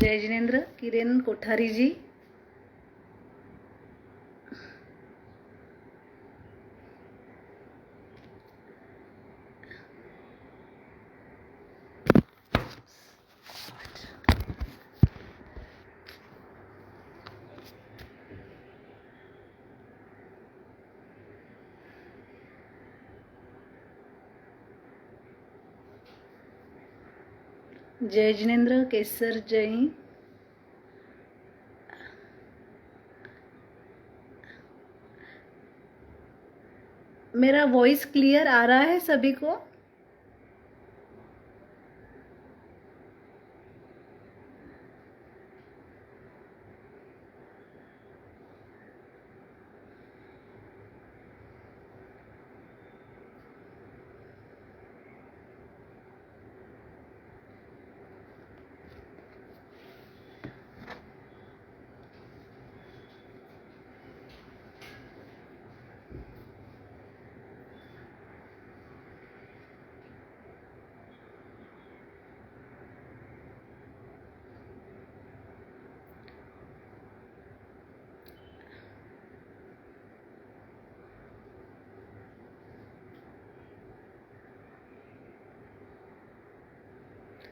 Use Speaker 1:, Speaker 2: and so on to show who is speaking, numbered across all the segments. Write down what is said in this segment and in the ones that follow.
Speaker 1: जय जिनेंद्र, किरण कोठारी जी। जय जिनेंद्र, केसर जय। मेरा वॉइस क्लियर आ रहा है सभी को?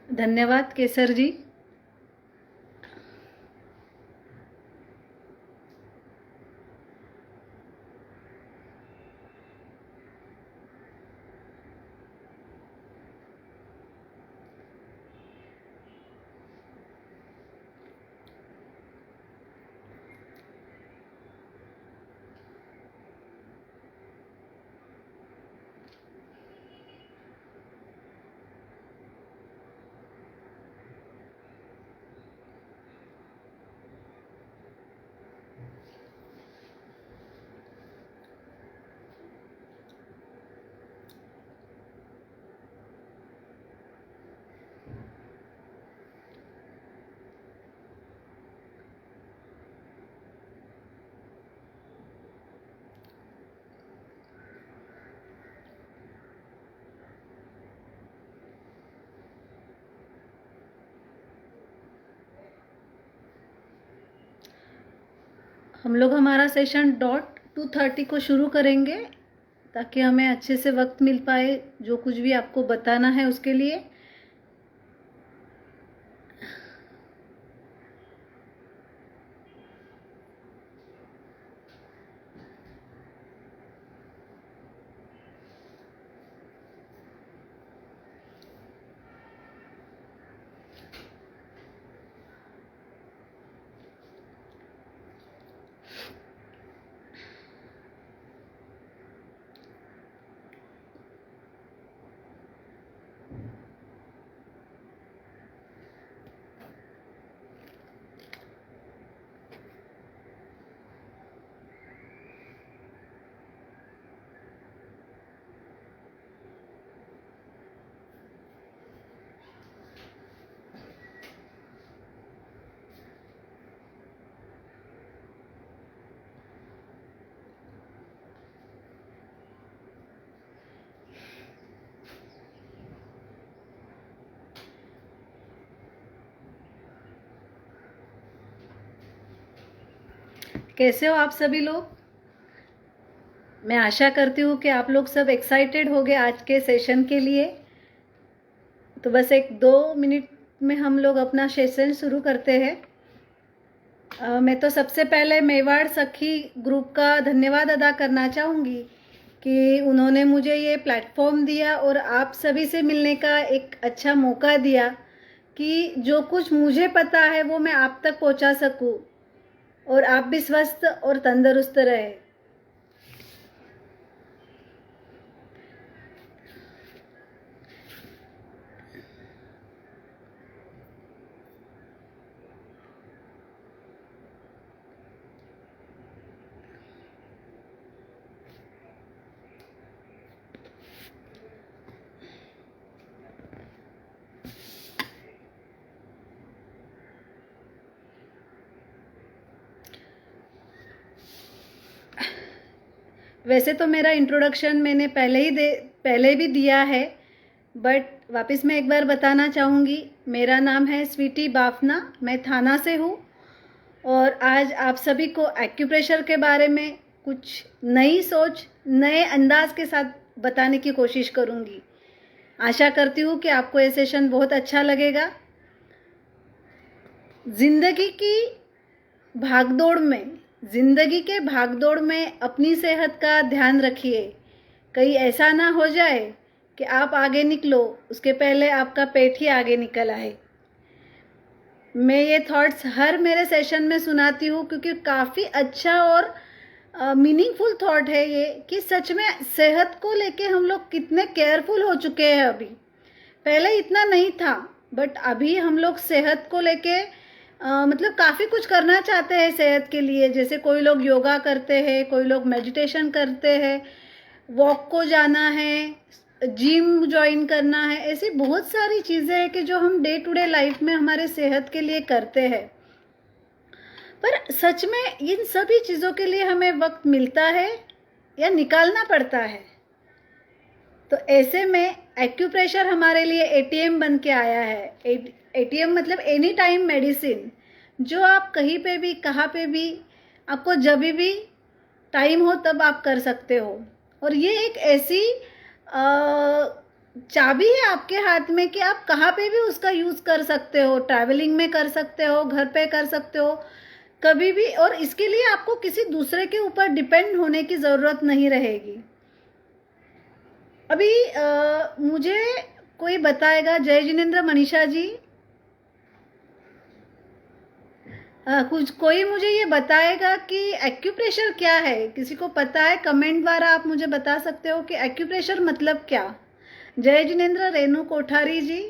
Speaker 1: धन्यवाद केसर जी। हम लोग हमारा सेशन डॉट 2:30 को शुरू करेंगे ताकि हमें अच्छे से वक्त मिल पाए जो कुछ भी आपको बताना है उसके लिए। कैसे हो आप सभी लोग? मैं आशा करती हूँ कि आप लोग सब एक्साइटेड हो गए आज के सेशन के लिए। तो बस 1-2 मिनट में हम लोग अपना सेशन शुरू करते हैं। मैं तो सबसे पहले मेवाड़ सखी ग्रुप का धन्यवाद अदा करना चाहूँगी कि उन्होंने मुझे ये प्लेटफॉर्म दिया और आप सभी से मिलने का एक अच्छा मौका दिया कि जो कुछ मुझे पता है वो मैं आप तक पहुँचा सकूँ और आप भी स्वस्थ और तंदुरुस्त रहे। वैसे तो मेरा इंट्रोडक्शन मैंने पहले भी दिया है, बट वापस मैं एक बार बताना चाहूँगी, मेरा नाम है स्वीटी बाफना, मैं थाना से हूँ और आज आप सभी को एक्यूप्रेशर के बारे में कुछ नई सोच, नए अंदाज के साथ बताने की कोशिश करूँगी। आशा करती हूँ कि आपको ये सेशन बहुत अच्छा लगेगा। ज़िंदगी के भागदौड़ में अपनी सेहत का ध्यान रखिए। कहीं ऐसा ना हो जाए कि आप आगे निकलो, उसके पहले आपका पेट ही आगे निकल आए। मैं ये थॉट्स हर मेरे सेशन में सुनाती हूँ क्योंकि काफ़ी अच्छा और मीनिंगफुल थॉट है ये, कि सच में सेहत को लेके हम लोग कितने केयरफुल हो चुके हैं। अभी पहले इतना नहीं था, बट अभी हम लोग सेहत को लेके मतलब काफ़ी कुछ करना चाहते हैं सेहत के लिए। जैसे कोई लोग योगा करते हैं, कोई लोग मेडिटेशन करते हैं, वॉक को जाना है, जिम ज्वाइन करना है, ऐसी बहुत सारी चीज़ें हैं कि जो हम डे टू डे लाइफ में हमारे सेहत के लिए करते हैं। पर सच में इन सभी चीज़ों के लिए हमें वक्त मिलता है या निकालना पड़ता है? तो ऐसे में एक्यूप्रेशर हमारे लिए एटीएम बन के आया है। एटीएम मतलब एनी टाइम मेडिसिन, जो आप कहीं पे भी, कहाँ पे भी, आपको जब भी टाइम हो तब आप कर सकते हो। और ये एक ऐसी चाबी है आपके हाथ में कि आप कहाँ पे भी उसका यूज़ कर सकते हो। ट्रैवलिंग में कर सकते हो, घर पे कर सकते हो, कभी भी। और इसके लिए आपको किसी दूसरे के ऊपर डिपेंड होने की ज़रूरत नहीं रहेगी। अभी मुझे कोई बताएगा, जय जिनेंद्र, मनीषा जी, कुछ कोई मुझे ये बताएगा कि एक्यूप्रेशर क्या है? किसी को पता है? कमेंट द्वारा आप मुझे बता सकते हो कि एक्यूप्रेशर मतलब क्या। जय जिनेंद्र, रेनू कोठारी जी।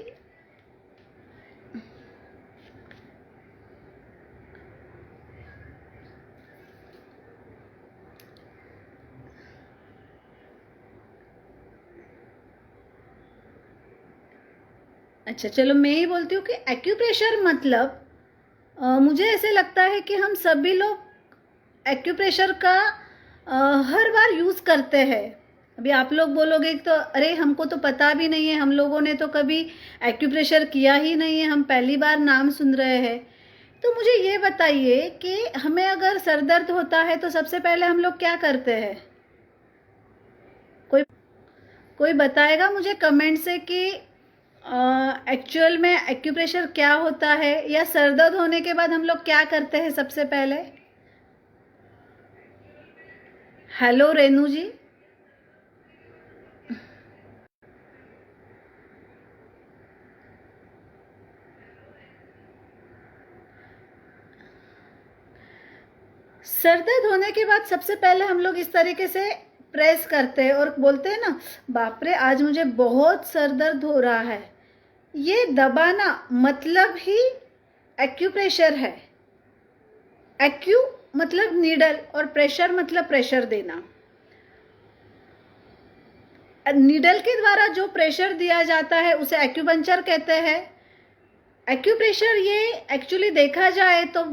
Speaker 1: अच्छा चलो, मैं ही बोलती हूँ कि एक्यूप्रेशर मतलब मुझे ऐसे लगता है कि हम सभी लोग एक्यूप्रेशर का हर बार यूज़ करते हैं। अभी आप लोग बोलोगे तो अरे हमको तो पता भी नहीं है, हम लोगों ने तो कभी एक्यूप्रेशर किया ही नहीं है, हम पहली बार नाम सुन रहे हैं। तो मुझे ये बताइए कि हमें अगर सर दर्द होता है तो सबसे पहले हम लोग क्या करते हैं? कोई कोई बताएगा मुझे कमेंट से कि एक्चुअल में एक्यूप्रेशर क्या होता है, या सर दर्द होने के बाद हम लोग क्या करते हैं सबसे पहले? हेलो रेनू जी। सर दर्द होने के बाद सबसे पहले हम लोग इस तरीके से प्रेस करते हैं और बोलते हैं ना, बाप रे आज मुझे बहुत सर दर्द हो रहा है। ये दबाना मतलब ही एक्यूप्रेशर है। एक्यू मतलब नीडल और प्रेशर मतलब प्रेशर देना। नीडल के द्वारा जो प्रेशर दिया जाता है उसे एक्यूपंक्चर कहते हैं। एक्यूप्रेशर ये एक्चुअली देखा जाए तो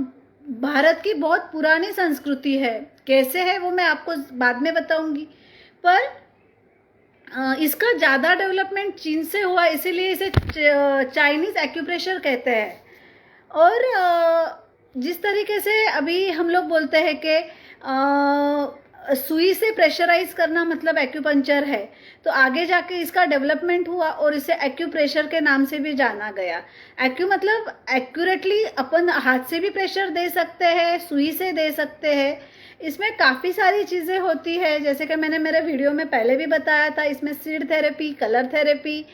Speaker 1: भारत की बहुत पुरानी संस्कृति है। कैसे है वो मैं आपको बाद में बताऊंगी। पर इसका ज़्यादा डेवलपमेंट चीन से हुआ, इसीलिए इसे चाइनीज़ एक्यूप्रेशर कहते हैं। और जिस तरीके से अभी हम लोग बोलते हैं कि सुई से प्रेशराइज करना मतलब एक्यूपंक्चर है, तो आगे जाके इसका डेवलपमेंट हुआ और इसे एक्यूप्रेशर के नाम से भी जाना गया। एक्यू मतलब एक्यूरेटली अपन हाथ से भी प्रेशर दे सकते हैं, सुई से दे सकते हैं। इसमें काफ़ी सारी चीज़ें होती है, जैसे कि मैंने मेरे वीडियो में पहले भी बताया था। इसमें seed therapy, colour therapy,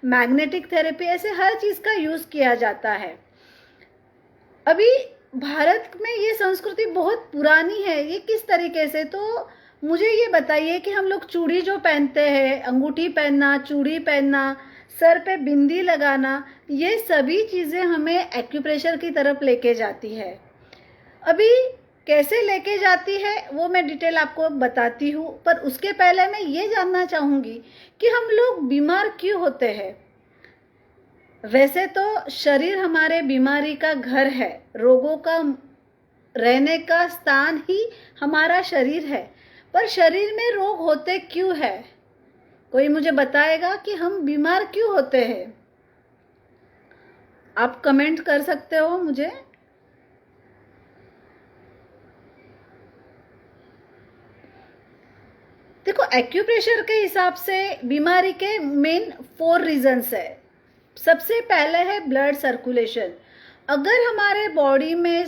Speaker 1: magnetic therapy, ऐसे हर चीज़ का यूज़ किया जाता है। अभी भारत में ये संस्कृति बहुत पुरानी है। ये किस तरीके से? तो मुझे ये बताइए कि हम लोग चूड़ी जो पहनते हैं, अंगूठी पहनना, चूड़ी पहनना, सर पे बिंदी लगाना, ये सभी चीज़ें हमें एक्यूप्रेशर की तरफ लेके जाती है। अभी कैसे लेके जाती है वो मैं डिटेल आपको बताती हूँ, पर उसके पहले मैं ये जानना चाहूँगी कि हम लोग बीमार क्यों होते हैं। वैसे तो शरीर हमारे बीमारी का घर है, रोगों का रहने का स्थान ही हमारा शरीर है। पर शरीर में रोग होते क्यों है? कोई मुझे बताएगा कि हम बीमार क्यों होते हैं? आप कमेंट कर सकते हो मुझे। देखो, एक्यूप्रेशर के हिसाब से बीमारी के मेन 4 रीजंस है। सबसे पहले है ब्लड सर्कुलेशन। अगर हमारे बॉडी में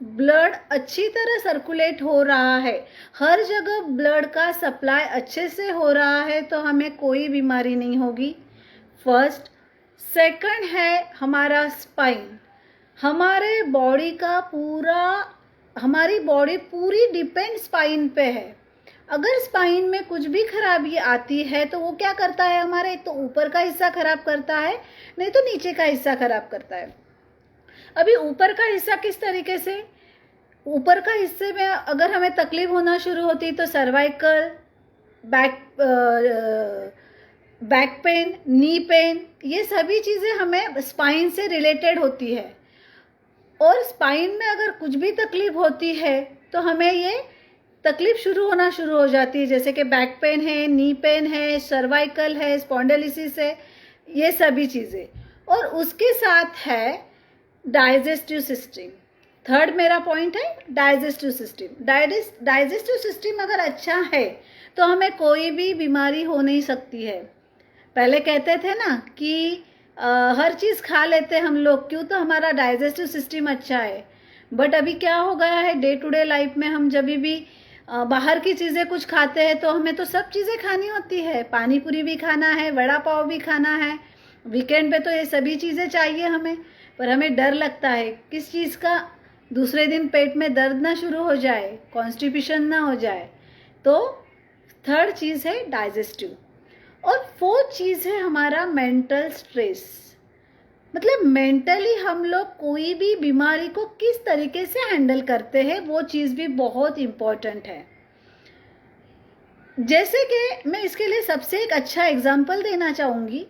Speaker 1: ब्लड अच्छी तरह सर्कुलेट हो रहा है, हर जगह ब्लड का सप्लाई अच्छे से हो रहा है, तो हमें कोई बीमारी नहीं होगी। फर्स्ट। सेकंड है हमारा स्पाइन। हमारे बॉडी का हमारी बॉडी पूरी डिपेंड स्पाइन पे है। अगर स्पाइन में कुछ भी खराबी आती है तो वो क्या करता है, हमारे एक तो ऊपर का हिस्सा खराब करता है, नहीं तो नीचे का हिस्सा खराब करता है। अभी ऊपर का हिस्सा किस तरीके से, ऊपर का हिस्से में अगर हमें तकलीफ होना शुरू होती तो cervical, back pain, knee pain, ये सभी चीज़ें हमें स्पाइन से रिलेटेड होती है। और स्पाइन में अगर कुछ भी तकलीफ होती है तो हमें ये तकलीफ शुरू हो जाती है, जैसे कि बैक पेन है, नी पेन है, सर्वाइकल है, स्पॉन्डिलोसिस है, ये सभी चीज़ें। और उसके साथ है डाइजेस्टिव सिस्टम। थर्ड मेरा पॉइंट है डाइजेस्टिव सिस्टम। डाइजेस्टिव सिस्टम अगर अच्छा है तो हमें कोई भी बीमारी हो नहीं सकती है। पहले कहते थे ना कि हर चीज़ खा लेते हम लोग, क्यों? तो हमारा डाइजेस्टिव सिस्टम अच्छा है। बट अभी क्या हो गया है, डे टू डे लाइफ में हम जब भी बाहर की चीज़ें कुछ खाते हैं तो हमें तो सब चीज़ें खानी होती है। पानी पूरी भी खाना है, वड़ा पाव भी खाना है, वीकेंड पे तो ये सभी चीज़ें चाहिए हमें। पर हमें डर लगता है किस चीज़ का, दूसरे दिन पेट में दर्द ना शुरू हो जाए, कॉन्स्टिपेशन ना हो जाए। तो थर्ड चीज़ है डाइजेस्टिव। और फोर्थ चीज़ है हमारा मेंटल स्ट्रेस। मतलब मेंटली हम लोग कोई भी बीमारी को किस तरीके से हैंडल करते हैं, वो चीज़ भी बहुत इम्पॉर्टेंट है। जैसे कि मैं इसके लिए सबसे एक अच्छा एग्जाम्पल देना चाहूँगी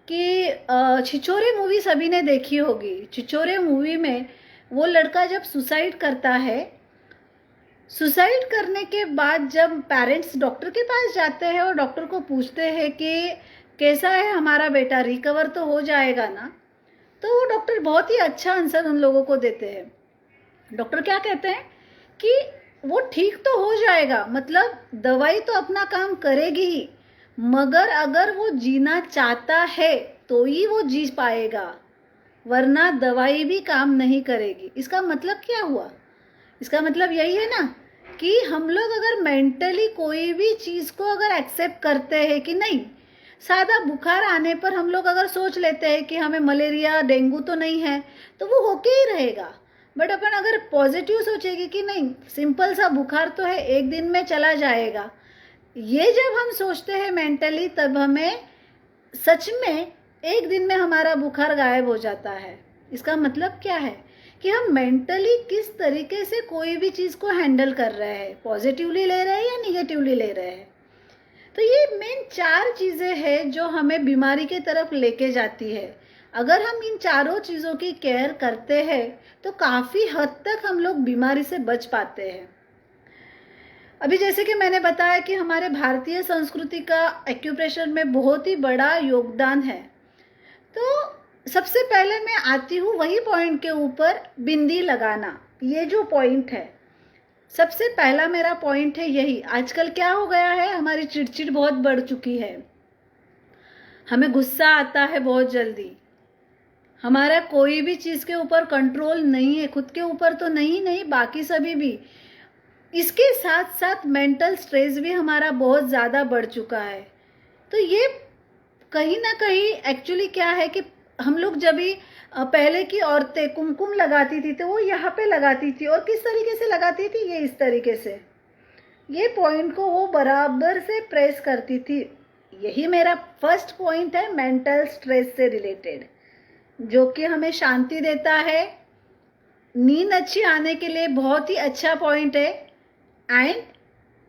Speaker 1: कि छिछोरे मूवी सभी ने देखी होगी। छिछोरे मूवी में वो लड़का जब सुसाइड करता है, सुसाइड करने के बाद जब पेरेंट्स डॉक्टर के पास जाते हैं और डॉक्टर को पूछते हैं कि कैसा है हमारा बेटा, रिकवर तो हो जाएगा ना, तो वो डॉक्टर बहुत ही अच्छा आंसर उन लोगों को देते हैं। डॉक्टर क्या कहते हैं कि वो ठीक तो हो जाएगा, मतलब दवाई तो अपना काम करेगी ही, मगर अगर वो जीना चाहता है तो ही वो जी पाएगा, वरना दवाई भी काम नहीं करेगी। इसका मतलब क्या हुआ? इसका मतलब यही है ना कि हम लोग अगर मेंटली कोई भी चीज़ को अगर एक्सेप्ट करते हैं कि नहीं, सादा बुखार आने पर हम लोग अगर सोच लेते हैं कि हमें मलेरिया डेंगू तो नहीं है, तो वो होके ही रहेगा। बट अपन अगर पॉजिटिव सोचेगी कि नहीं, सिंपल सा बुखार तो है, एक दिन में चला जाएगा, ये जब हम सोचते हैं मेंटली, तब हमें सच में एक दिन में हमारा बुखार गायब हो जाता है। इसका मतलब क्या है कि हम मेंटली किस तरीके से कोई भी चीज़ को हैंडल कर रहे हैं, पॉजिटिवली ले रहे हैं या निगेटिवली ले रहे हैं। तो ये मेन 4 चीज़ें हैं जो हमें बीमारी के तरफ लेके जाती है। अगर हम इन चारों चीज़ों की केयर करते हैं तो काफ़ी हद तक हम लोग बीमारी से बच पाते हैं। अभी जैसे कि मैंने बताया कि हमारे भारतीय संस्कृति का एक्यूप्रेशर में बहुत ही बड़ा योगदान है। तो सबसे पहले मैं आती हूँ वही पॉइंट के ऊपर, बिंदी लगाना। ये जो पॉइंट है, सबसे पहला मेरा पॉइंट है यही। आजकल क्या हो गया है, हमारी चिड़चिड़ बहुत बढ़ चुकी है, हमें गुस्सा आता है बहुत जल्दी, हमारा कोई भी चीज़ के ऊपर कंट्रोल नहीं है, खुद के ऊपर तो नहीं बाकी सभी भी। इसके साथ साथ मेंटल स्ट्रेस भी हमारा बहुत ज़्यादा बढ़ चुका है। तो ये कहीं ना कहीं एक्चुअली क्या है कि हम लोग जब भी पहले की औरतें कुमकुम लगाती थी तो वो यहाँ पे लगाती थी, और किस तरीके से लगाती थी, ये इस तरीके से, ये पॉइंट को वो बराबर से प्रेस करती थी। यही मेरा फर्स्ट पॉइंट है मेंटल स्ट्रेस से रिलेटेड, जो कि हमें शांति देता है, नींद अच्छी आने के लिए बहुत ही अच्छा पॉइंट है, एंड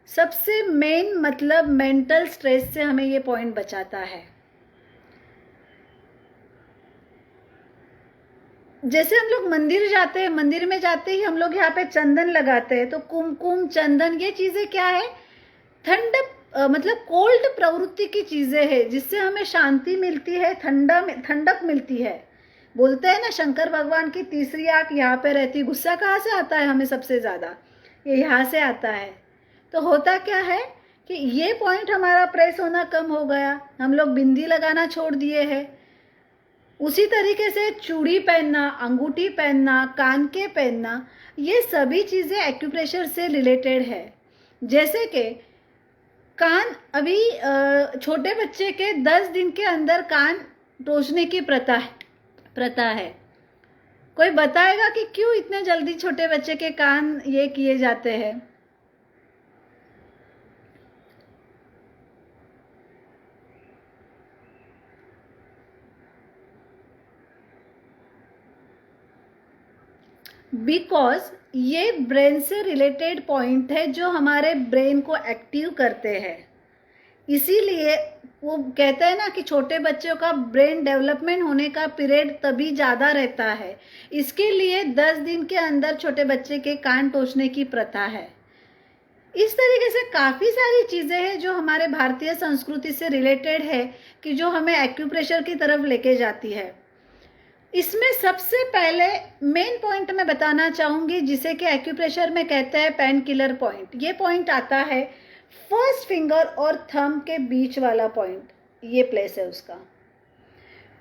Speaker 1: सबसे मेन मतलब मेंटल स्ट्रेस से हमें ये पॉइंट बचाता है। जैसे हम लोग मंदिर जाते हैं, मंदिर में जाते ही हम लोग यहाँ पे चंदन लगाते हैं, तो कुमकुम, चंदन, ये चीज़ें क्या है, ठंडक मतलब कोल्ड प्रवृत्ति की चीज़ें हैं जिससे हमें शांति मिलती है, ठंडक मिलती है। बोलते हैं ना शंकर भगवान की तीसरी आंख यहाँ पे रहती। गुस्सा कहाँ से आता है हमें सबसे ज़्यादा? ये यहाँ से आता है। तो होता क्या है कि ये पॉइंट हमारा प्रेस होना कम हो गया, हम लोग बिंदी लगाना छोड़ दिए हैं। उसी तरीके से चूड़ी पहनना, अंगूठी पहनना, कान के पहनना, ये सभी चीज़ें एक्यूप्रेशर से रिलेटेड है। जैसे कि कान, अभी छोटे बच्चे के 10 दिन के अंदर कान टोचने की प्रथा है। कोई बताएगा कि क्यों इतने जल्दी छोटे बच्चे के कान ये किए जाते हैं? बिकॉज ये ब्रेन से रिलेटेड पॉइंट है जो हमारे ब्रेन को एक्टिव करते हैं। इसीलिए वो कहते हैं ना कि छोटे बच्चों का ब्रेन डेवलपमेंट होने का पीरियड तभी ज़्यादा रहता है। इसके लिए 10 दिन के अंदर छोटे बच्चे के कान टोचने की प्रथा है। इस तरीके से काफ़ी सारी चीज़ें हैं जो हमारे भारतीय संस्कृति से रिलेटेड है कि जो हमें एक्यूप्रेशर की तरफ लेके जाती है। इसमें सबसे पहले मेन पॉइंट मैं बताना चाहूँगी जिसे कि एक्यूप्रेशर में कहते हैं पेन किलर पॉइंट। ये पॉइंट आता है फर्स्ट फिंगर और थंब के बीच वाला पॉइंट, ये प्लेस है उसका।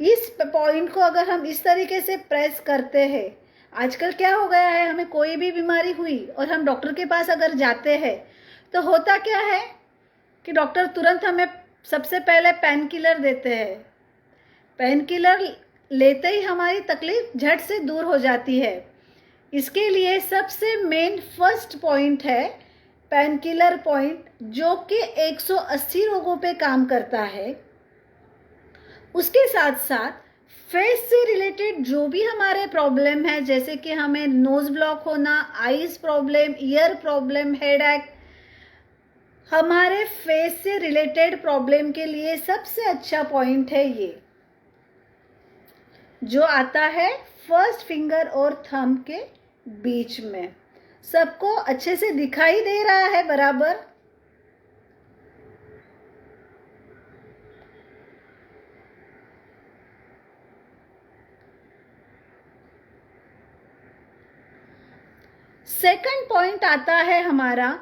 Speaker 1: इस पॉइंट को अगर हम इस तरीके से प्रेस करते हैं, आजकल क्या हो गया है, हमें कोई भी बीमारी हुई और हम डॉक्टर के पास अगर जाते हैं तो होता क्या है कि डॉक्टर तुरंत हमें सबसे पहले पेन किलर देते हैं। पेन किलर लेते ही हमारी तकलीफ झट से दूर हो जाती है। इसके लिए सबसे मेन फर्स्ट पॉइंट है पेन किलर पॉइंट, जो कि 180 रोगों पे काम करता है। उसके साथ साथ फेस से रिलेटेड जो भी हमारे प्रॉब्लम है, जैसे कि हमें नोज ब्लॉक होना, eyes problem, year problem, headache, हमारे फेस से रिलेटेड प्रॉब्लम के लिए सबसे अच्छा पॉइंट है ये, जो आता है फर्स्ट फिंगर और थंब के बीच में। सबको अच्छे से दिखाई दे रहा है बराबर? सेकंड पॉइंट आता है हमारा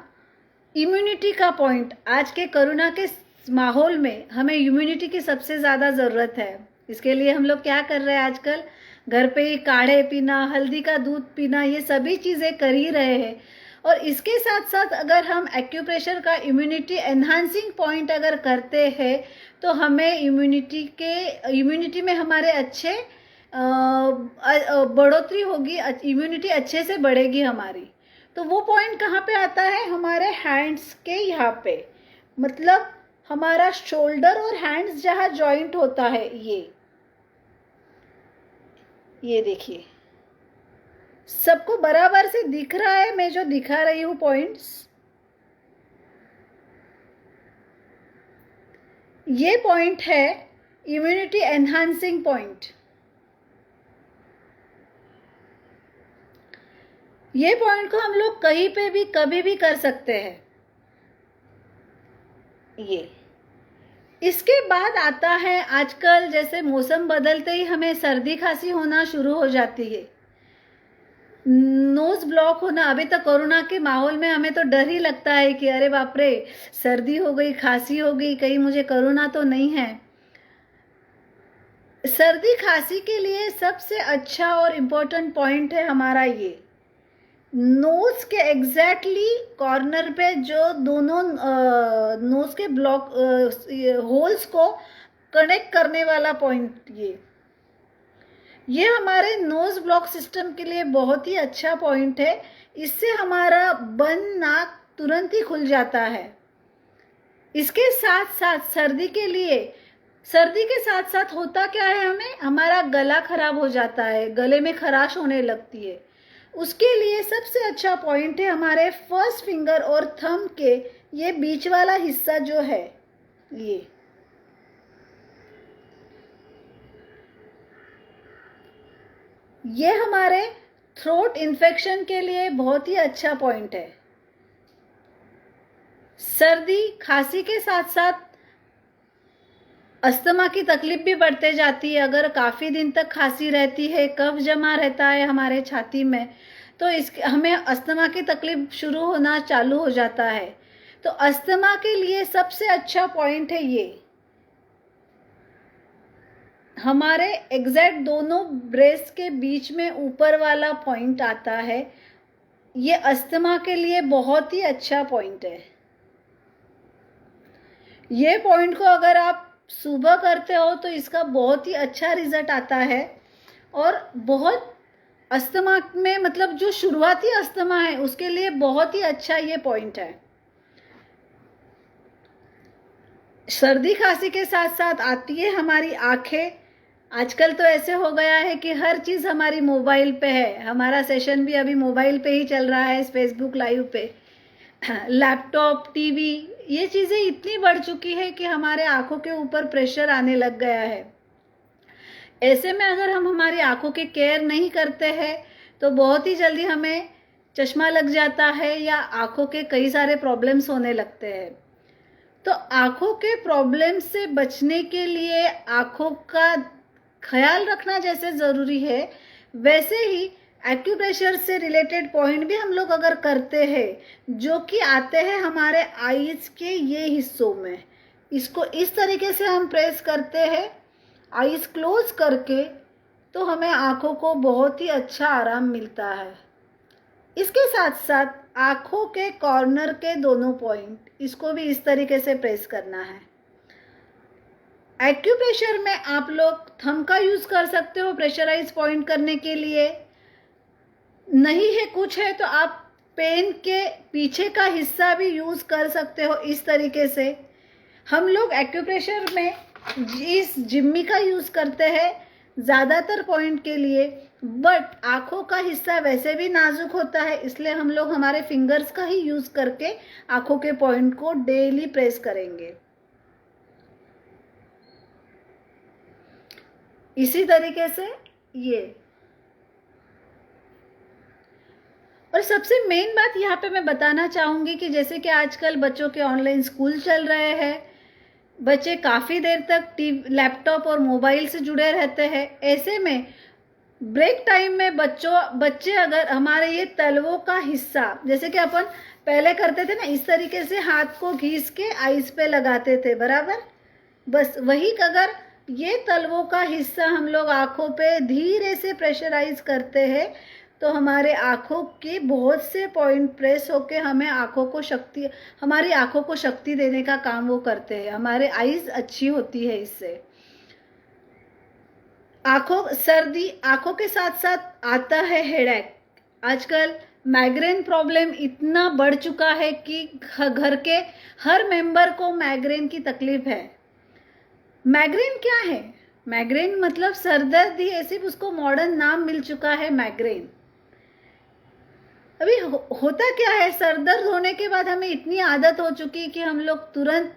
Speaker 1: इम्यूनिटी का पॉइंट। आज के कोरोना के माहौल में हमें इम्यूनिटी की सबसे ज़्यादा ज़रूरत है। इसके लिए हम लोग क्या कर रहे हैं आजकल, घर पे ही काढ़े पीना, हल्दी का दूध पीना, ये सभी चीज़ें कर ही रहे हैं। और इसके साथ साथ अगर हम एक्यूप्रेशर का इम्यूनिटी एनहांसिंग पॉइंट अगर करते हैं तो हमें इम्यूनिटी में हमारे अच्छे बढ़ोतरी होगी, इम्यूनिटी अच्छे से बढ़ेगी हमारी। तो वो पॉइंट कहाँ पे आता है? हमारे हैंड्स के यहाँ पे, मतलब हमारा शोल्डर और हैंड्स जहाँ जॉइंट होता है, ये देखिए, सबको बराबर से दिख रहा है मैं जो दिखा रही हूँ पॉइंट्स? ये पॉइंट है इम्यूनिटी एनहांसिंग पॉइंट। ये पॉइंट को हम लोग कहीं पे भी कभी भी कर सकते हैं। ये इसके बाद आता है, आजकल जैसे मौसम बदलते ही हमें सर्दी खांसी होना शुरू हो जाती है, नोज ब्लॉक होना। अभी तक कोरोना के माहौल में हमें तो डर ही लगता है कि अरे बाप रे, सर्दी हो गई, खांसी हो गई, कहीं मुझे कोरोना तो नहीं है। सर्दी खांसी के लिए सबसे अच्छा और इम्पोर्टेंट पॉइंट है हमारा ये नोज के एग्जैक्टली कॉर्नर पे, जो दोनों नोज के ब्लॉक होल्स को कनेक्ट करने वाला पॉइंट, ये हमारे नोज ब्लॉक सिस्टम के लिए बहुत ही अच्छा पॉइंट है। इससे हमारा बंद नाक तुरंत ही खुल जाता है। इसके साथ साथ सर्दी के साथ साथ होता क्या है, हमारा गला खराब हो जाता है, गले में खराश होने लगती है। उसके लिए सबसे अच्छा पॉइंट है हमारे फर्स्ट फिंगर और थंब के ये बीच वाला हिस्सा जो है, ये हमारे थ्रोट इन्फेक्शन के लिए बहुत ही अच्छा पॉइंट है। सर्दी खांसी के साथ साथ अस्थमा की तकलीफ भी बढ़ते जाती है। अगर काफ़ी दिन तक खांसी रहती है, कफ जमा रहता है हमारे छाती में, तो इस हमें अस्थमा की तकलीफ शुरू होना चालू हो जाता है। तो अस्थमा के लिए सबसे अच्छा पॉइंट है ये, हमारे एग्जैक्ट दोनों ब्रेस्ट के बीच में ऊपर वाला पॉइंट आता है। ये अस्थमा के लिए बहुत ही अच्छा पॉइंट है। ये पॉइंट को अगर आप सुबह करते हो तो इसका बहुत ही अच्छा रिजल्ट आता है। और बहुत अस्थमा में, मतलब जो शुरुआती अस्थमा है उसके लिए बहुत ही अच्छा ये पॉइंट है। सर्दी खांसी के साथ साथ आती है हमारी आंखें। आजकल तो ऐसे हो गया है कि हर चीज़ हमारी मोबाइल पे है। हमारा सेशन भी अभी मोबाइल पे ही चल रहा है, फेसबुक लाइव पे। लैपटॉप, टीवी, ये चीज़ें इतनी बढ़ चुकी है कि हमारे आंखों के ऊपर प्रेशर आने लग गया है। ऐसे में अगर हम हमारी आंखों की केयर नहीं करते हैं तो बहुत ही जल्दी हमें चश्मा लग जाता है या आंखों के कई सारे प्रॉब्लम्स होने लगते हैं। तो आंखों के प्रॉब्लम से बचने के लिए आंखों का ख्याल रखना जैसे ज़रूरी है, वैसे ही एक्यूप्रेशर से रिलेटेड पॉइंट भी हम लोग अगर करते हैं, जो कि आते हैं हमारे आईज के ये हिस्सों में, इसको इस तरीके से हम प्रेस करते हैं आईज क्लोज करके, तो हमें आंखों को बहुत ही अच्छा आराम मिलता है। इसके साथ साथ आंखों के कॉर्नर के दोनों पॉइंट, इसको भी इस तरीके से प्रेस करना है। एक्यूप्रेशर में आप लोग थंब का यूज कर सकते हो प्रेशराइज पॉइंट करने के लिए। नहीं है कुछ है तो आप पेन के पीछे का हिस्सा भी यूज कर सकते हो इस तरीके से। हम लोग एक्यूप्रेशर में इस जिम्मी का यूज करते हैं ज़्यादातर पॉइंट के लिए, बट आँखों का हिस्सा वैसे भी नाजुक होता है, इसलिए हम लोग हमारे फिंगर्स का ही यूज करके आँखों के पॉइंट को डेली प्रेस करेंगे। इसी तरीके से ये। और सबसे मेन बात यहाँ पे मैं बताना चाहूँगी कि जैसे कि आजकल बच्चों के ऑनलाइन स्कूल चल रहे हैं, बच्चे काफ़ी देर तक लैपटॉप और मोबाइल से जुड़े रहते हैं। ऐसे में ब्रेक टाइम में बच्चे अगर हमारे ये तलवों का हिस्सा, जैसे कि अपन पहले करते थे ना, इस तरीके से हाथ को घिस के आईज पे लगाते थे, बराबर, बस वही अगर ये तलवों का हिस्सा हम लोग आँखों पे धीरे से प्रेशराइज करते हैं तो हमारे आँखों के बहुत से पॉइंट प्रेस होके हमें हमारी आँखों को शक्ति देने का काम वो करते हैं। हमारे आईज अच्छी होती है इससे। सर्दी आँखों के साथ साथ आता है हेडेक। आजकल माइग्रेन प्रॉब्लम इतना बढ़ चुका है कि घर के हर मेंबर को माइग्रेन की तकलीफ है। माइग्रेन क्या है? माइग्रेन मतलब सरदर्द ही है, सिर्फ उसको मॉडर्न नाम मिल चुका है माइग्रेन। अभी होता क्या है, सरदर्द होने के बाद हमें इतनी आदत हो चुकी कि हम लोग तुरंत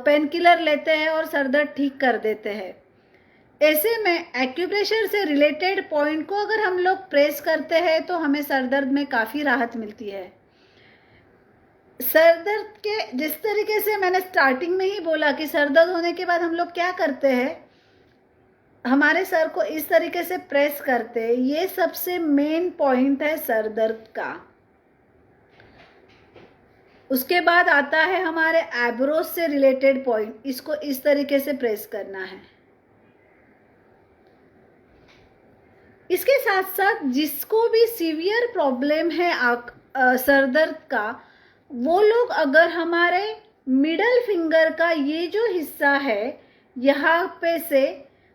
Speaker 1: पेन किलर लेते हैं और सरदर्द ठीक कर देते हैं। ऐसे में एक्यूप्रेशर से रिलेटेड पॉइंट को अगर हम लोग प्रेस करते हैं तो हमें सरदर्द में काफ़ी राहत मिलती है। सरदर्द के जिस तरीके से मैंने स्टार्टिंग में ही बोला कि सरदर्द होने के बाद हम लोग क्या करते हैं, हमारे सर को इस तरीके से प्रेस करते हैं। ये सबसे मेन पॉइंट है सर दर्द का। उसके बाद आता है हमारे आईब्रोज से रिलेटेड पॉइंट, इसको इस तरीके से प्रेस करना है। इसके साथ साथ जिसको भी सीवियर प्रॉब्लम है सर दर्द का, वो लोग अगर हमारे मिडल फिंगर का ये जो हिस्सा है यहाँ पे से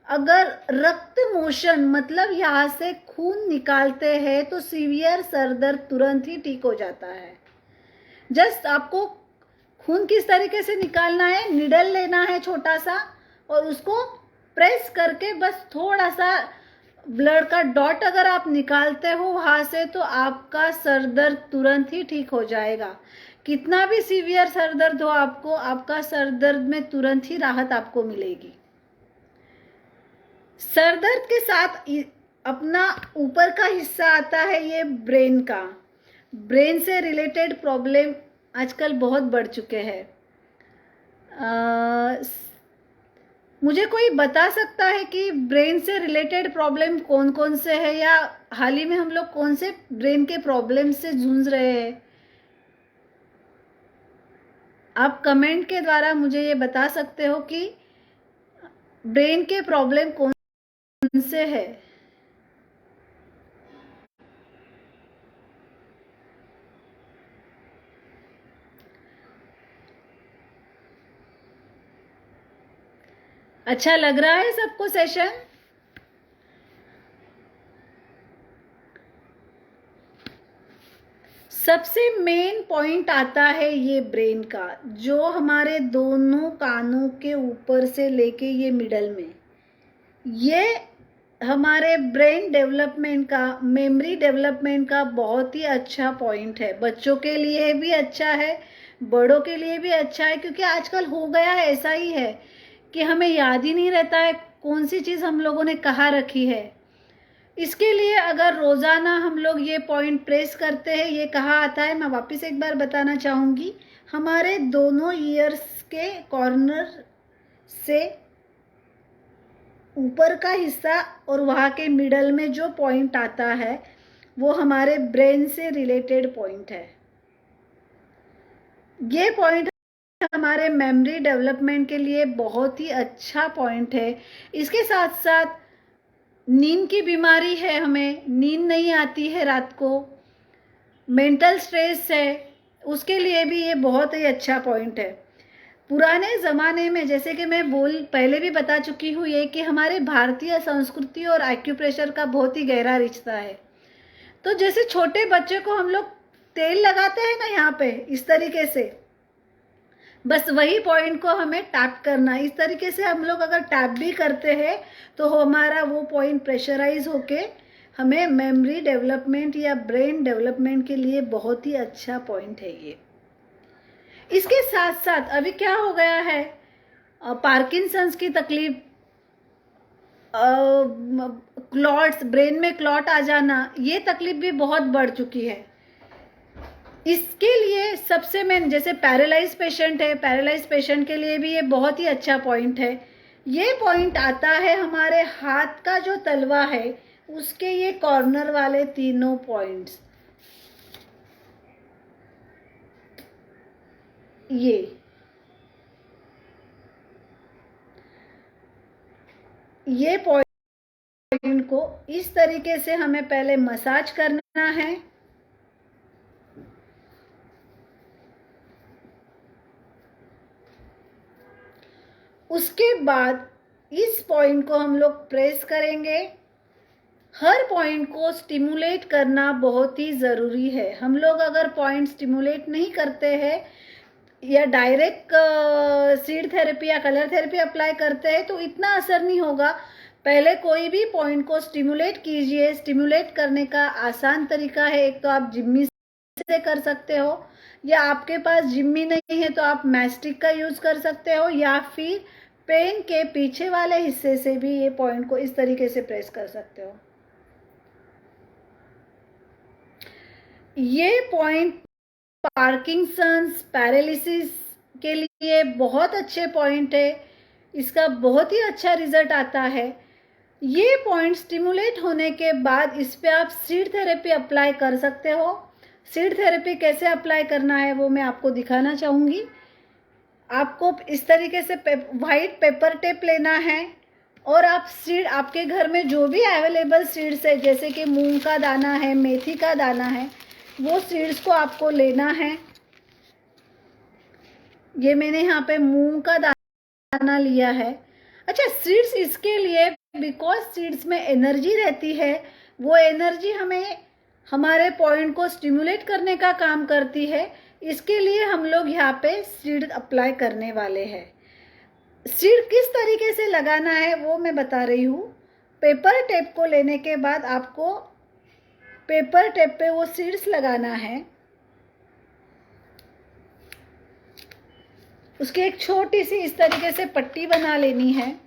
Speaker 1: अगर रक्त मोशन, मतलब यहाँ से खून निकालते हैं तो सीवियर सर दर्द तुरंत ही ठीक हो जाता है। जस्ट आपको खून किस तरीके से निकालना है, निडल लेना है छोटा सा और उसको प्रेस करके बस थोड़ा सा ब्लड का डॉट अगर आप निकालते हो वहाँ से, तो आपका सर दर्द तुरंत ही ठीक हो जाएगा। कितना भी सीवियर सर दर्द हो आपको, आपका सर दर्द में तुरंत ही राहत आपको मिलेगी। सर दर्द के साथ अपना ऊपर का हिस्सा आता है ये ब्रेन का। ब्रेन से रिलेटेड प्रॉब्लम आजकल बहुत बढ़ चुके हैं। मुझे कोई बता सकता है कि ब्रेन से रिलेटेड प्रॉब्लम कौन कौन से है, या हाल ही में हम लोग कौन से ब्रेन के प्रॉब्लम से जूझ रहे हैं? आप कमेंट के द्वारा मुझे ये बता सकते हो कि ब्रेन के प्रॉब्लम कौन से है। अच्छा लग रहा है सबको सेशन? सबसे मेन पॉइंट आता है ये ब्रेन का, जो हमारे दोनों कानों के ऊपर से लेके ये मिडल में, ये हमारे ब्रेन डेवलपमेंट का, मेमोरी डेवलपमेंट का बहुत ही अच्छा पॉइंट है। बच्चों के लिए भी अच्छा है, बड़ों के लिए भी अच्छा है, क्योंकि आजकल हो गया है ऐसा ही है कि हमें याद ही नहीं रहता है कौन सी चीज़ हम लोगों ने कहाँ रखी है। इसके लिए अगर रोज़ाना हम लोग ये पॉइंट प्रेस करते हैं, ये कहाँ आता है, मैं वापस एक बार बताना चाहूँगी। हमारे दोनों ईयर्स के कॉर्नर से ऊपर का हिस्सा और वहाँ के मिडल में जो पॉइंट आता है वो हमारे ब्रेन से रिलेटेड पॉइंट है। ये पॉइंट हमारे मेमोरी डेवलपमेंट के लिए बहुत ही अच्छा पॉइंट है। इसके साथ साथ नींद की बीमारी है, हमें नींद नहीं आती है रात को, मेंटल स्ट्रेस है, उसके लिए भी ये बहुत ही अच्छा पॉइंट है। पुराने ज़माने में, जैसे कि मैं पहले भी बता चुकी हूँ, ये कि हमारे भारतीय संस्कृति और एक्यूप्रेशर का बहुत ही गहरा रिश्ता है। तो जैसे छोटे बच्चे को हम लोग तेल लगाते हैं ना यहाँ पे, इस तरीके से, बस वही पॉइंट को हमें टैप करना। इस तरीके से हम लोग अगर टैप भी करते हैं तो हमारा वो पॉइंट प्रेशराइज होके हमें मेमोरी डेवलपमेंट या ब्रेन डेवलपमेंट के लिए बहुत ही अच्छा पॉइंट है ये। इसके साथ साथ अभी क्या हो गया है, पार्किंसंस की तकलीफ, क्लॉट्स, ब्रेन में क्लॉट आ जाना, ये तकलीफ भी बहुत बढ़ चुकी है। इसके लिए सबसे मेन, जैसे पैरालाइज पेशेंट है, पैरालाइज पेशेंट के लिए भी ये बहुत ही अच्छा पॉइंट है। ये पॉइंट आता है हमारे हाथ का जो तलवा है उसके ये कॉर्नर वाले तीनों पॉइंट्स, ये पॉइंट को इस तरीके से हमें पहले मसाज करना है। उसके बाद इस पॉइंट को हम लोग प्रेस करेंगे। हर पॉइंट को स्टिमुलेट करना बहुत ही ज़रूरी है। हम लोग अगर पॉइंट स्टिमुलेट नहीं करते हैं या डायरेक्ट सीड थेरेपी या कलर थेरेपी अप्लाई करते हैं तो इतना असर नहीं होगा। पहले कोई भी पॉइंट को स्टिमुलेट कीजिए। स्टिमुलेट करने का आसान तरीका है, एक तो आप जिम्मी से कर सकते हो, या आपके पास जिम्मी नहीं है तो आप मैस्टिक का यूज़ कर सकते हो, या फिर पेन के पीछे वाले हिस्से से भी ये पॉइंट को इस तरीके से प्रेस कर सकते हो। ये पॉइंट पार्किंसंस, पैरालिसिस के लिए बहुत अच्छे पॉइंट है। इसका बहुत ही अच्छा रिजल्ट आता है। ये पॉइंट स्टिमुलेट होने के बाद इस पे आप सीड थेरेपी अप्लाई कर सकते हो। सीड थेरेपी कैसे अप्लाई करना है वो मैं आपको दिखाना चाहूँगी। आपको इस तरीके से वाइट पेपर टेप लेना है और आप सीड, आपके घर में जो भी अवेलेबल सीड्स है, जैसे कि मूंग का दाना है, मेथी का दाना है, वो सीड्स को आपको लेना है। ये मैंने यहाँ पे मूंग का दाना लिया है। अच्छा, सीड्स इसके लिए बिकॉज सीड्स में एनर्जी रहती है, वो एनर्जी हमें हमारे पॉइंट को स्टिमुलेट करने का काम करती है। इसके लिए हम लोग यहाँ पे सीड अप्लाई करने वाले हैं। सीड किस तरीके से लगाना है वो मैं बता रही हूँ। पेपर टेप को लेने के बाद आपको पेपर टेप पे वो सीड्स लगाना है। उसकी एक छोटी सी इस तरीके से पट्टी बना लेनी है।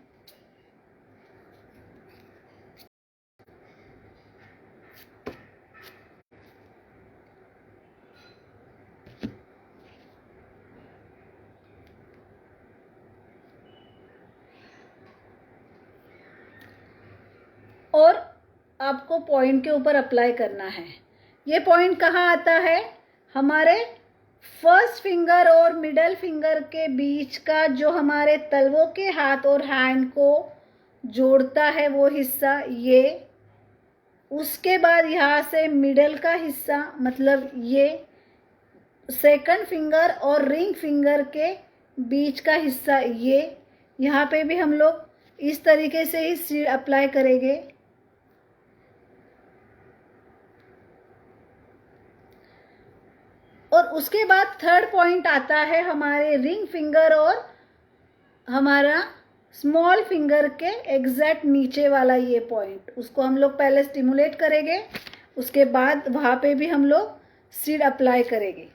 Speaker 1: और आपको पॉइंट के ऊपर अप्लाई करना है। ये पॉइंट कहाँ आता है? हमारे फर्स्ट फिंगर और मिडल फिंगर के बीच का जो हमारे तलवों के हाथ और हैंड को जोड़ता है वो हिस्सा ये। उसके बाद यहाँ से मिडल का हिस्सा मतलब ये, सेकंड फिंगर और रिंग फिंगर के बीच का हिस्सा ये। यहाँ पे भी हम लोग इस तरीके से ही सीड अप्लाई करेंगे। और उसके बाद थर्ड पॉइंट आता है हमारे रिंग फिंगर और हमारा स्मॉल फिंगर के एग्जैक्ट नीचे वाला ये पॉइंट, उसको हम लोग पहले स्टिमुलेट करेंगे, उसके बाद वहाँ पे भी हम लोग सीड अप्लाई करेंगे।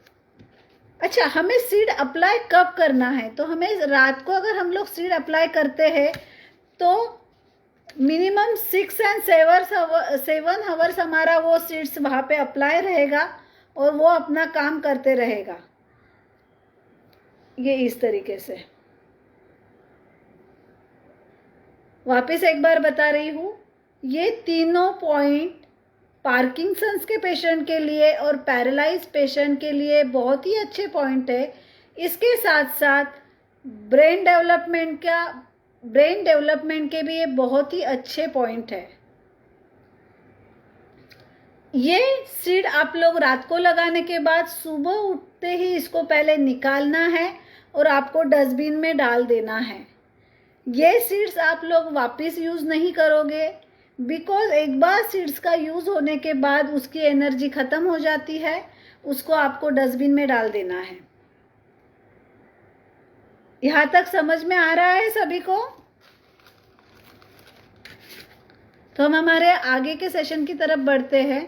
Speaker 1: अच्छा, हमें सीड अप्लाई कब करना है? तो हमें रात को अगर हम लोग सीड अप्लाई करते हैं तो मिनिमम 6 and 7 आवर्स हमारा वो सीड्स वहाँ पे अप्लाई रहेगा और वो अपना काम करते रहेगा। ये इस तरीके से। वापस एक बार बता रही हूँ, ये तीनों पॉइंट पार्किंसंस के पेशेंट के लिए और पैरालाइज पेशेंट के लिए बहुत ही अच्छे पॉइंट है। इसके साथ साथ ब्रेन डेवलपमेंट के भी ये बहुत ही अच्छे पॉइंट है। ये सीड आप लोग रात को लगाने के बाद सुबह उठते ही इसको पहले निकालना है और आपको डस्टबिन में डाल देना है। ये सीड्स आप लोग वापस यूज़ नहीं करोगे, बिकॉज एक बार सीड्स का यूज़ होने के बाद उसकी एनर्जी ख़त्म हो जाती है, उसको आपको डस्टबिन में डाल देना है। यहाँ तक समझ में आ रहा है सभी को? तो हम हमारे आगे के सेशन की तरफ बढ़ते हैं।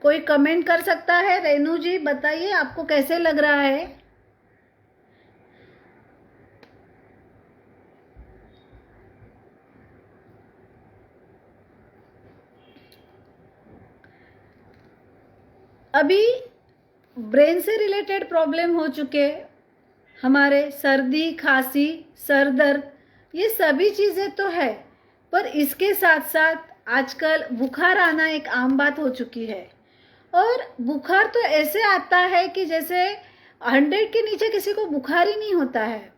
Speaker 1: कोई कमेंट कर सकता है? रेनू जी बताइए आपको कैसे लग रहा है? अभी ब्रेन से रिलेटेड प्रॉब्लम हो चुके, हमारे सर्दी, खांसी, सर दर्द, ये सभी चीज़ें तो है, पर इसके साथ साथ आजकल बुखार आना एक आम बात हो चुकी है। और बुखार तो ऐसे आता है कि जैसे 100 के नीचे किसी को बुखार ही नहीं होता है।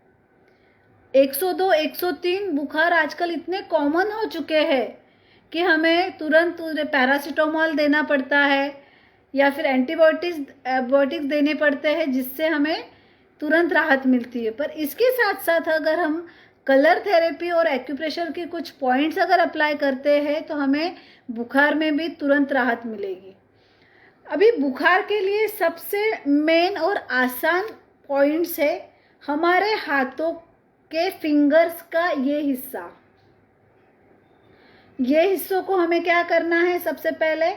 Speaker 1: 102, 103 बुखार आजकल इतने कॉमन हो चुके हैं कि हमें तुरंत पैरासीटामोल देना पड़ता है या फिर एंटीबायोटिक्स देने पड़ते हैं, जिससे हमें तुरंत राहत मिलती है। पर इसके साथ साथ अगर हम कलर थेरेपी और एक्यूप्रेशर के कुछ पॉइंट्स अगर अप्लाई करते हैं तो हमें बुखार में भी तुरंत राहत मिलेगी। अभी बुखार के लिए सबसे मेन और आसान पॉइंट्स है हमारे हाथों के फिंगर्स का ये हिस्सा। ये हिस्सों को हमें क्या करना है? सबसे पहले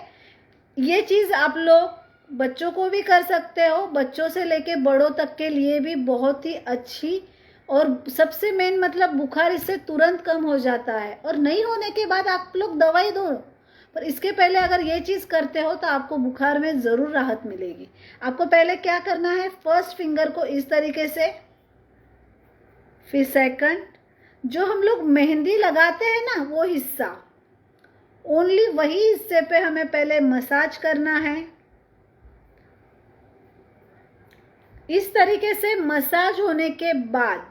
Speaker 1: ये चीज़ आप लोग बच्चों को भी कर सकते हो, बच्चों से लेके बड़ों तक के लिए भी बहुत ही अच्छी, और सबसे मेन मतलब बुखार इससे तुरंत कम हो जाता है। और नहीं होने के बाद आप लोग दवाई दो, पर इसके पहले अगर ये चीज़ करते हो तो आपको बुखार में ज़रूर राहत मिलेगी। आपको पहले क्या करना है? फर्स्ट फिंगर को इस तरीके से, फिर सेकंड, जो हम लोग मेहंदी लगाते हैं ना वो हिस्सा, ओनली वही हिस्से पे हमें पहले मसाज करना है। इस तरीके से मसाज होने के बाद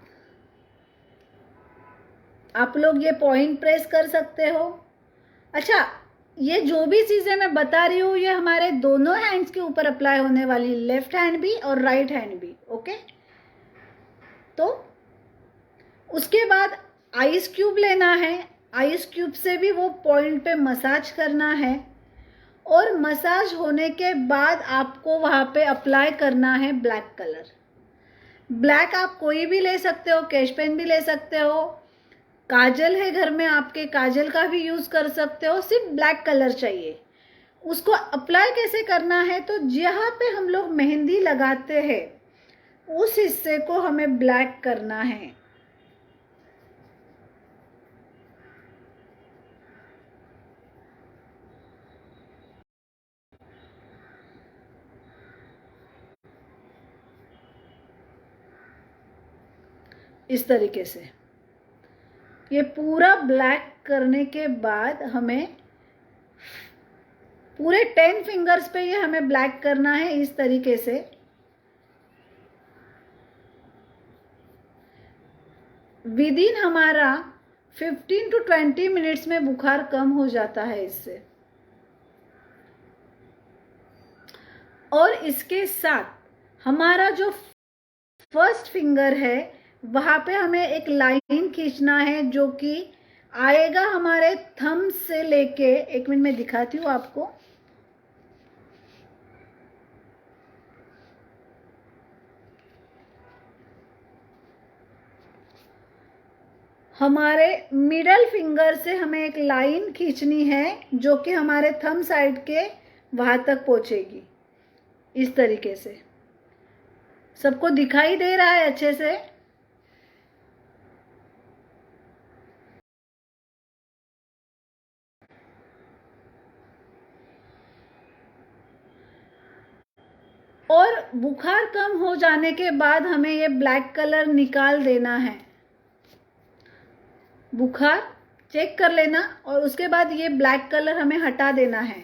Speaker 1: आप लोग ये पॉइंट प्रेस कर सकते हो। अच्छा, ये जो भी चीज़ें मैं बता रही हूँ ये हमारे दोनों हैंड्स के ऊपर अप्लाई होने वाली, लेफ्ट हैंड भी और राइट हैंड भी। ओके, तो उसके बाद आइस क्यूब लेना है, आइस क्यूब से भी वो पॉइंट पे मसाज करना है, और मसाज होने के बाद आपको वहाँ पे अप्लाई करना है ब्लैक कलर। ब्लैक आप कोई भी ले सकते हो, कैश पेन भी ले सकते हो, काजल है घर में आपके, काजल का भी यूज़ कर सकते हो, सिर्फ ब्लैक कलर चाहिए। उसको अप्लाई कैसे करना है? तो जहाँ पे हम लोग मेहंदी लगाते हैं उस हिस्से को हमें ब्लैक करना है। इस तरीके से ये पूरा ब्लैक करने के बाद हमें पूरे 10 फिंगर्स पे ये हमें ब्लैक करना है इस तरीके से। विद इन हमारा 15 to 20 मिनट्स में बुखार कम हो जाता है इससे। और इसके साथ हमारा जो फर्स्ट फिंगर है वहाँ पे हमें एक लाइन खींचना है जो कि आएगा हमारे थंब से लेके, 1 मिनट में दिखाती हूँ आपको। हमारे मिडल फिंगर से हमें एक लाइन खींचनी है जो कि हमारे थंब साइड के वहाँ तक पहुँचेगी इस तरीके से। सबको दिखाई दे रहा है अच्छे से? और बुखार कम हो जाने के बाद हमें ये ब्लैक कलर निकाल देना है। बुखार चेक कर लेना और उसके बाद ये ब्लैक कलर हमें हटा देना है।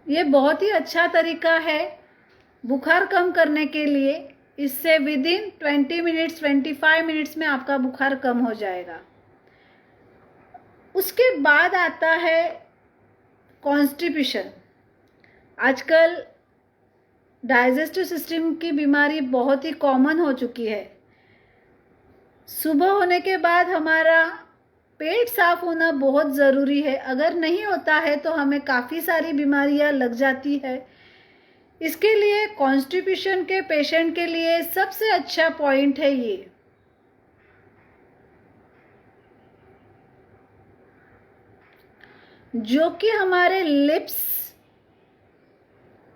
Speaker 1: ये बहुत ही अच्छा तरीका है बुखार कम करने के लिए। इससे विद इन 20 मिनट्स 25 मिनट्स में आपका बुखार कम हो जाएगा। उसके बाद आता है कॉन्स्टिपेशन। आजकल डाइजेस्टिव सिस्टम की बीमारी बहुत ही कॉमन हो चुकी है। सुबह होने के बाद हमारा पेट साफ होना बहुत ज़रूरी है। अगर नहीं होता है तो हमें काफ़ी सारी बीमारियां लग जाती है। इसके लिए कॉन्स्टिपेशन के पेशेंट के लिए सबसे अच्छा पॉइंट है ये। जो कि हमारे लिप्स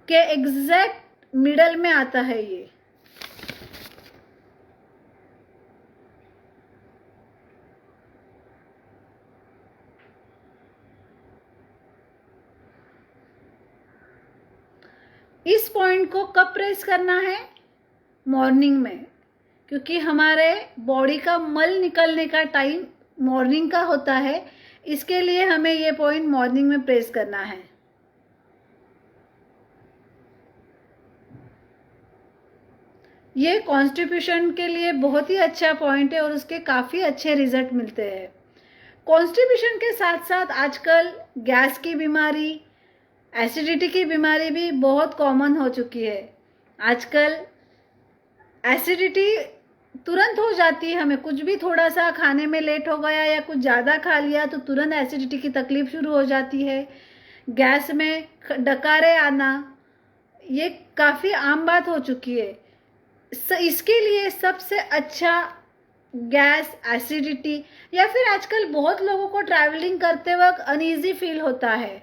Speaker 1: के एग्जैक्ट मिडल में आता है ये। इस पॉइंट को कब प्रेस करना है? मॉर्निंग में, क्योंकि हमारे बॉडी का मल निकलने का टाइम मॉर्निंग का होता है। इसके लिए हमें ये पॉइंट मॉर्निंग में प्रेस करना है। ये कॉन्स्टिपेशन के लिए बहुत ही अच्छा पॉइंट है और उसके काफ़ी अच्छे रिजल्ट मिलते हैं। कॉन्स्टिपेशन के साथ साथ आजकल गैस की बीमारी, एसिडिटी की बीमारी भी बहुत कॉमन हो चुकी है। आजकल एसिडिटी तुरंत हो जाती है। हमें कुछ भी थोड़ा सा खाने में लेट हो गया या कुछ ज़्यादा खा लिया तो तुरंत एसिडिटी की तकलीफ शुरू हो जाती है। गैस में डकारे आना, ये काफ़ी आम बात हो चुकी है। इसके लिए सबसे अच्छा गैस, एसिडिटी, या फिर आजकल बहुत लोगों को ट्रैवलिंग करते वक्त अनईजी फील होता है।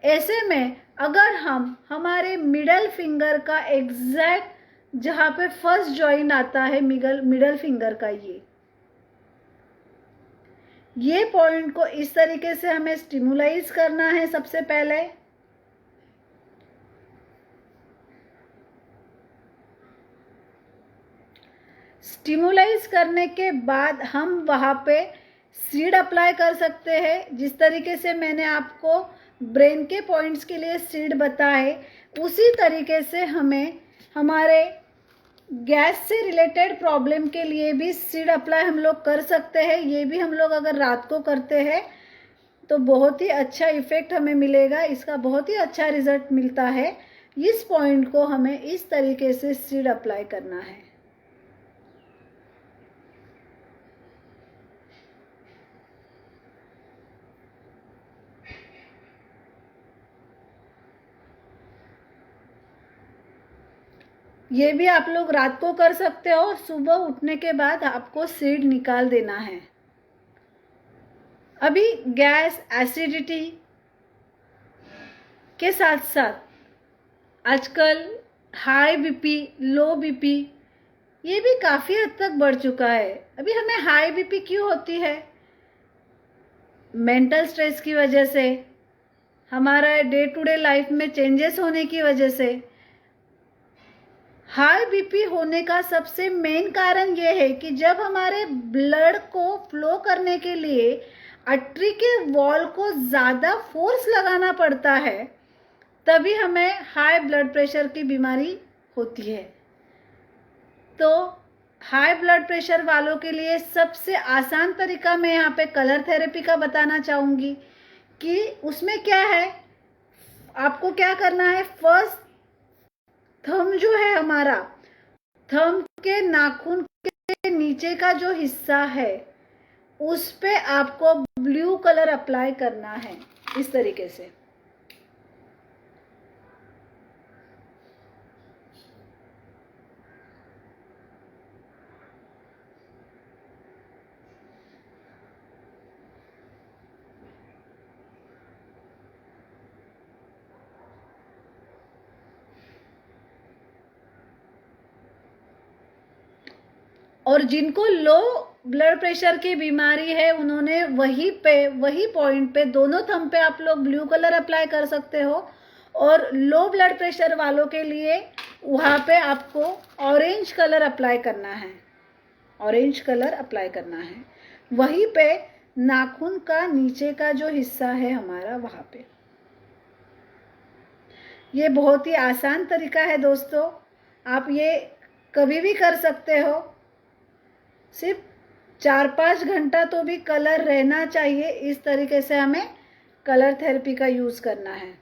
Speaker 1: ऐसे में अगर हम हमारे मिडल फिंगर का एग्जैक्ट जहाँ पे फर्स्ट जॉइंट आता है मिडल फिंगर का ये पॉइंट को इस तरीके से हमें स्टिमुलाइज करना है। सबसे पहले स्टिमुलाइज करने के बाद हम वहाँ पे सीड अप्लाई कर सकते हैं। जिस तरीके से मैंने आपको ब्रेन के पॉइंट्स के लिए सीड बताए, उसी तरीके से हमें हमारे गैस से रिलेटेड प्रॉब्लम के लिए भी सीड अप्लाई हम लोग कर सकते हैं। ये भी हम लोग अगर रात को करते हैं तो बहुत ही अच्छा इफ़ेक्ट हमें मिलेगा। इसका बहुत ही अच्छा रिजल्ट मिलता है। इस पॉइंट को हमें इस तरीके से सीड अप्लाई करना है। ये भी आप लोग रात को कर सकते हो। सुबह उठने के बाद आपको सीड निकाल देना है। अभी गैस, एसिडिटी के साथ साथ आजकल हाई बीपी, लो बीपी ये भी काफ़ी हद तक बढ़ चुका है। अभी हमें हाई बीपी क्यों होती है? मेंटल स्ट्रेस की वजह से, हमारा डे टू डे लाइफ में चेंजेस होने की वजह से हाई बीपी होने का सबसे मेन कारण ये है कि जब हमारे ब्लड को फ्लो करने के लिए आर्टरी के वॉल को ज़्यादा फोर्स लगाना पड़ता है, तभी हमें हाई ब्लड प्रेशर की बीमारी होती है। तो हाई ब्लड प्रेशर वालों के लिए सबसे आसान तरीका मैं यहाँ पे कलर थेरेपी का बताना चाहूँगी कि उसमें क्या है, आपको क्या करना है। फर्स्ट, थंब जो है हमारा, थंब के नाखून के नीचे का जो हिस्सा है उस पे आपको ब्लू कलर अप्लाई करना है, इस तरीके से। और जिनको लो ब्लड प्रेशर की बीमारी है उन्होंने वही पॉइंट पे, दोनों थंब पे आप लोग ब्लू कलर अप्लाई कर सकते हो। और लो ब्लड प्रेशर वालों के लिए वहाँ पे आपको ऑरेंज कलर अप्लाई करना है, ऑरेंज कलर अप्लाई करना है वहीं पे नाखून का नीचे का जो हिस्सा है हमारा, वहाँ पे। ये बहुत ही आसान तरीका है दोस्तों, आप ये कभी भी कर सकते हो। सिर्फ 4-5 घंटा तो भी कलर रहना चाहिए, इस तरीके से हमें कलर थेरेपी का यूज़ करना है।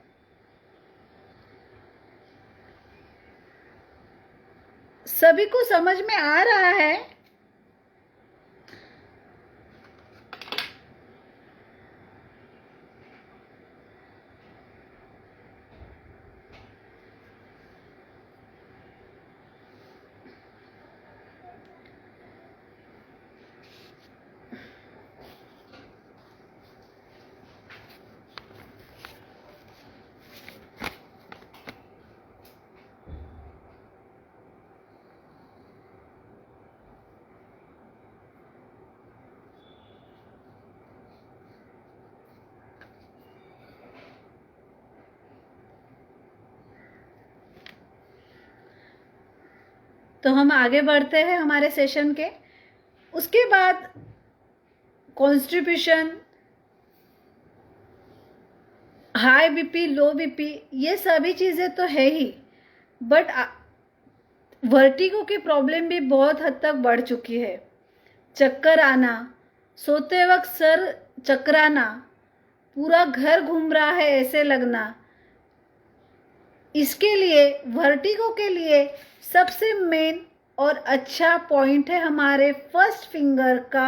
Speaker 1: सभी को समझ में आ रहा है? तो हम आगे बढ़ते हैं हमारे सेशन के। उसके बाद कॉन्स्टिपेशन, हाई बीपी, लो बीपी, ये सभी चीज़ें तो है ही, बट वर्टिगो की प्रॉब्लम भी बहुत हद तक बढ़ चुकी है। चक्कर आना, सोते वक्त सर चकराना, पूरा घर घूम रहा है ऐसे लगना, इसके लिए, वर्टिगो के लिए सबसे मेन और अच्छा पॉइंट है हमारे फर्स्ट फिंगर का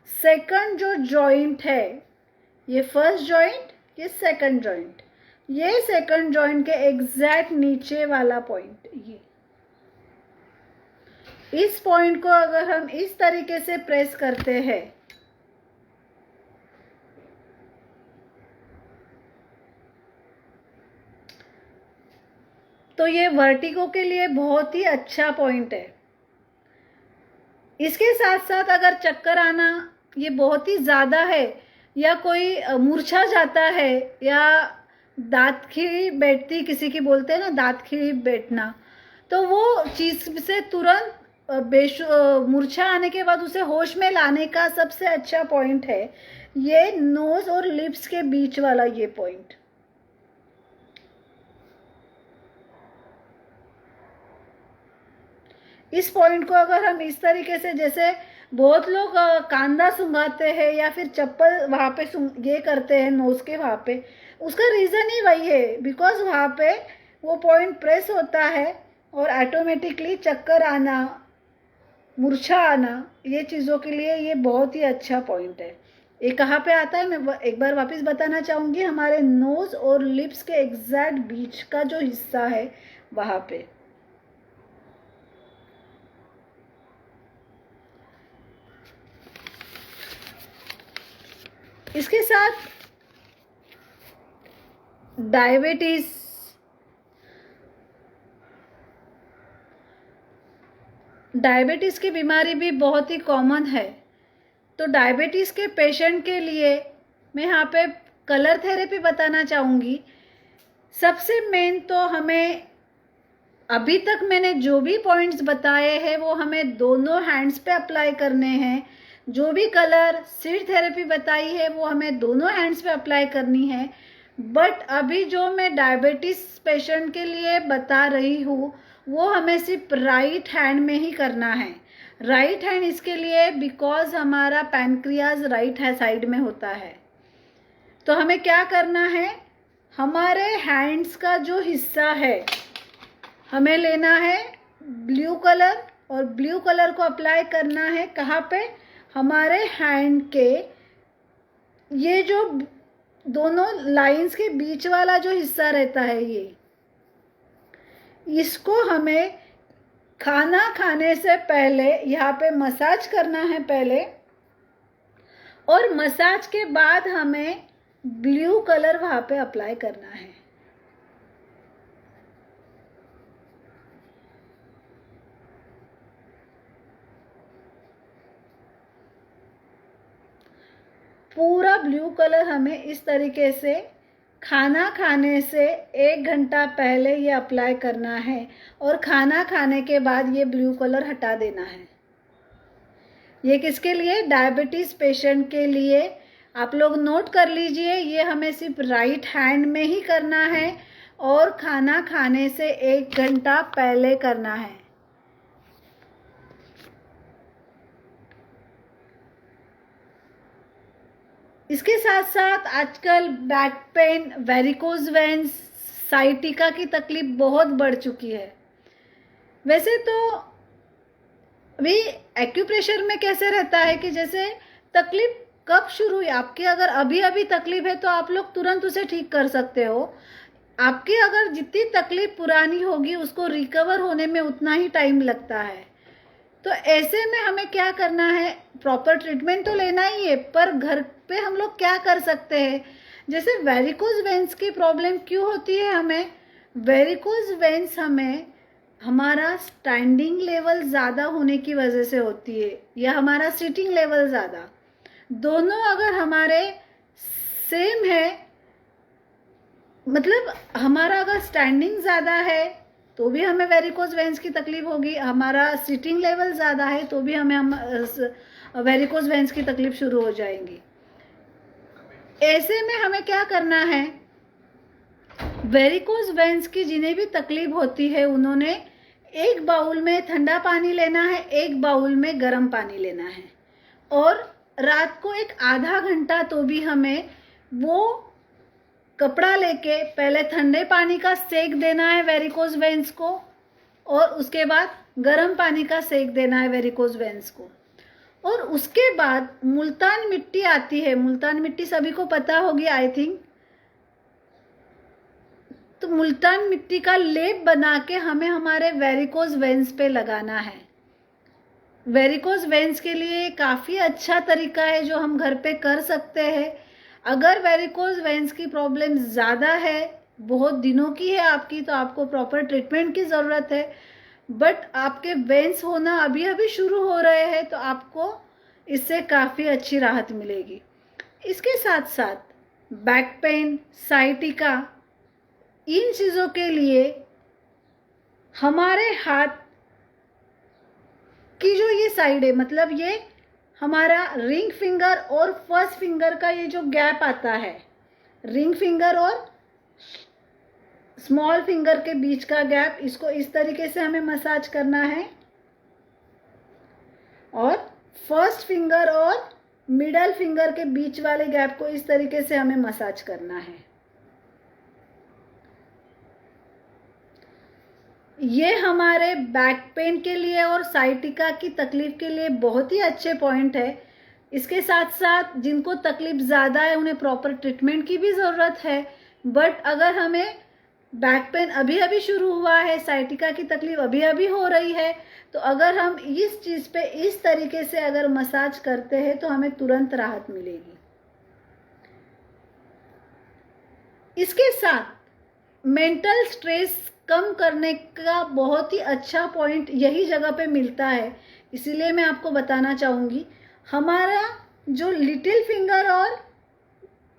Speaker 1: सेकंड जो जॉइंट है। ये फर्स्ट जॉइंट, ये सेकंड जॉइंट, ये सेकंड जॉइंट के एग्जैक्ट नीचे वाला पॉइंट, ये इस पॉइंट को अगर हम इस तरीके से प्रेस करते हैं तो ये वर्टिगो के लिए बहुत ही अच्छा पॉइंट है। इसके साथ साथ अगर चक्कर आना ये बहुत ही ज़्यादा है, या कोई मूर्छा जाता है, या दांत खिली बैठती, किसी की बोलते हैं ना दांत खिली बैठना, तो वो चीज़ से तुरंत मूर्छा आने के बाद उसे होश में लाने का सबसे अच्छा पॉइंट है ये नोज और लिप्स के बीच वाला ये पॉइंट। इस पॉइंट को अगर हम इस तरीके से, जैसे बहुत लोग कांदा सुंघाते हैं या फिर चप्पल वहाँ पे ये करते हैं नोज के वहाँ पे, उसका रीज़न ही वही है, बिकॉज वहाँ पे वो पॉइंट प्रेस होता है और ऑटोमेटिकली चक्कर आना, मूर्छा आना, ये चीज़ों के लिए ये बहुत ही अच्छा पॉइंट है। ये कहाँ पे आता है, मैं एक बार वापस बताना चाहूँगी, हमारे नोज और लिप्स के एग्जैक्ट बीच का जो हिस्सा है वहाँ पे। इसके साथ डायबिटीज़ की बीमारी भी बहुत ही कॉमन है। तो डायबिटीज़ के पेशेंट के लिए मैं यहाँ पे कलर थेरेपी बताना चाहूँगी। सबसे मेन तो हमें अभी तक मैंने जो भी पॉइंट्स बताए हैं वो हमें दोनों हैंड्स पे अप्लाई करने हैं। जो भी कलर सिर थेरेपी बताई है वो हमें दोनों हैंड्स पे अप्लाई करनी है। बट अभी जो मैं डायबिटीज पेशेंट के लिए बता रही हूँ वो हमें सिर्फ राइट हैंड में ही करना है। राइट हैंड इसके लिए बिकॉज हमारा पैनक्रियाज राइट है साइड में होता है। तो हमें क्या करना है, हमारे हैंड्स का जो हिस्सा है हमें लेना है ब्लू कलर, और ब्लू कलर को अप्लाई करना है कहाँ पे, हमारे हैंड के ये जो दोनों लाइंस के बीच वाला जो हिस्सा रहता है ये, इसको हमें खाना खाने से पहले यहाँ पे मसाज करना है पहले, और मसाज के बाद हमें ब्लू कलर वहाँ पे अप्लाई करना है। पूरा ब्लू कलर हमें इस तरीके से खाना खाने से 1 घंटा पहले ये अप्लाई करना है, और खाना खाने के बाद ये ब्लू कलर हटा देना है। ये किसके लिए, डायबिटीज़ पेशेंट के लिए। आप लोग नोट कर लीजिए, ये हमें सिर्फ राइट हैंड में ही करना है और खाना खाने से 1 घंटा पहले करना है। इसके साथ साथ आजकल back pain, varicose veins, sciatica की तकलीफ बहुत बढ़ चुकी है। वैसे तो अभी एक्यूप्रेशर में कैसे रहता है कि जैसे तकलीफ कब शुरू हुई, आपकी अगर अभी अभी तकलीफ है तो आप लोग तुरंत उसे ठीक कर सकते हो। आपकी अगर जितनी तकलीफ पुरानी होगी उसको रिकवर होने में उतना ही टाइम लगता है। तो ऐसे में हमें क्या करना है, प्रॉपर ट्रीटमेंट तो लेना ही है, पर घर पे हम लोग क्या कर सकते हैं। जैसे वेरिकोज वेन्स की प्रॉब्लम क्यों होती है हमें, वेरिकोज वेन्स हमें हमारा स्टैंडिंग लेवल ज़्यादा होने की वजह से होती है, या हमारा सिटिंग लेवल ज़्यादा, दोनों अगर हमारे सेम है, मतलब हमारा अगर स्टैंडिंग ज़्यादा है तो भी हमें वेरिकोज वेन्स की तकलीफ होगी, हमारा सिटिंग लेवल ज़्यादा है तो भी हमें वेरिकोज वेन्स की तकलीफ शुरू हो जाएंगी। ऐसे में हमें क्या करना है, वेरिकोज वेन्स की जिन्हें भी तकलीफ होती है उन्होंने एक बाउल में ठंडा पानी लेना है, एक बाउल में गर्म पानी लेना है, और रात को एक आधा घंटा तो भी हमें वो कपड़ा लेके पहले ठंडे पानी का सेक देना है वेरिकोज वेन्स को, और उसके बाद गर्म पानी का सेक देना है वेरिकोज वेन्स को। और उसके बाद मुल्तान मिट्टी आती है, मुल्तान मिट्टी सभी को पता होगी आई थिंक, तो मुल्तान मिट्टी का लेप बना के हमें हमारे वेरिकोज वेन्स पे लगाना है। वेरिकोज वेन्स के लिए काफ़ी अच्छा तरीका है जो हम घर पे कर सकते हैं। अगर वेरिकोज वेन्स की प्रॉब्लम ज़्यादा है, बहुत दिनों की है आपकी, तो आपको प्रॉपर ट्रीटमेंट की ज़रूरत है। बट आपके वेन्स होना अभी अभी शुरू हो रहे हैं तो आपको इससे काफ़ी अच्छी राहत मिलेगी। इसके साथ साथ बैक पेन, साइटिका, इन चीज़ों के लिए हमारे हाथ की जो ये साइड है, मतलब ये हमारा रिंग फिंगर और फर्स्ट फिंगर का ये जो गैप आता है, रिंग फिंगर और स्मॉल फिंगर के बीच का गैप, इसको इस तरीके से हमें मसाज करना है, और फर्स्ट फिंगर और मिडल फिंगर के बीच वाले गैप को इस तरीके से हमें मसाज करना है। ये हमारे बैक पेन के लिए और साइटिका की तकलीफ के लिए बहुत ही अच्छे पॉइंट है। इसके साथ साथ जिनको तकलीफ ज़्यादा है उन्हें प्रॉपर ट्रीटमेंट की भी ज़रूरत है। बट अगर हमें बैक पेन अभी अभी शुरू हुआ है, साइटिका की तकलीफ अभी अभी हो रही है, तो अगर हम इस चीज़ पे इस तरीके से अगर मसाज करते हैं तो हमें तुरंत राहत मिलेगी। इसके साथ मेंटल स्ट्रेस कम करने का बहुत ही अच्छा पॉइंट यही जगह पे मिलता है, इसीलिए मैं आपको बताना चाहूँगी। हमारा जो लिटिल फिंगर और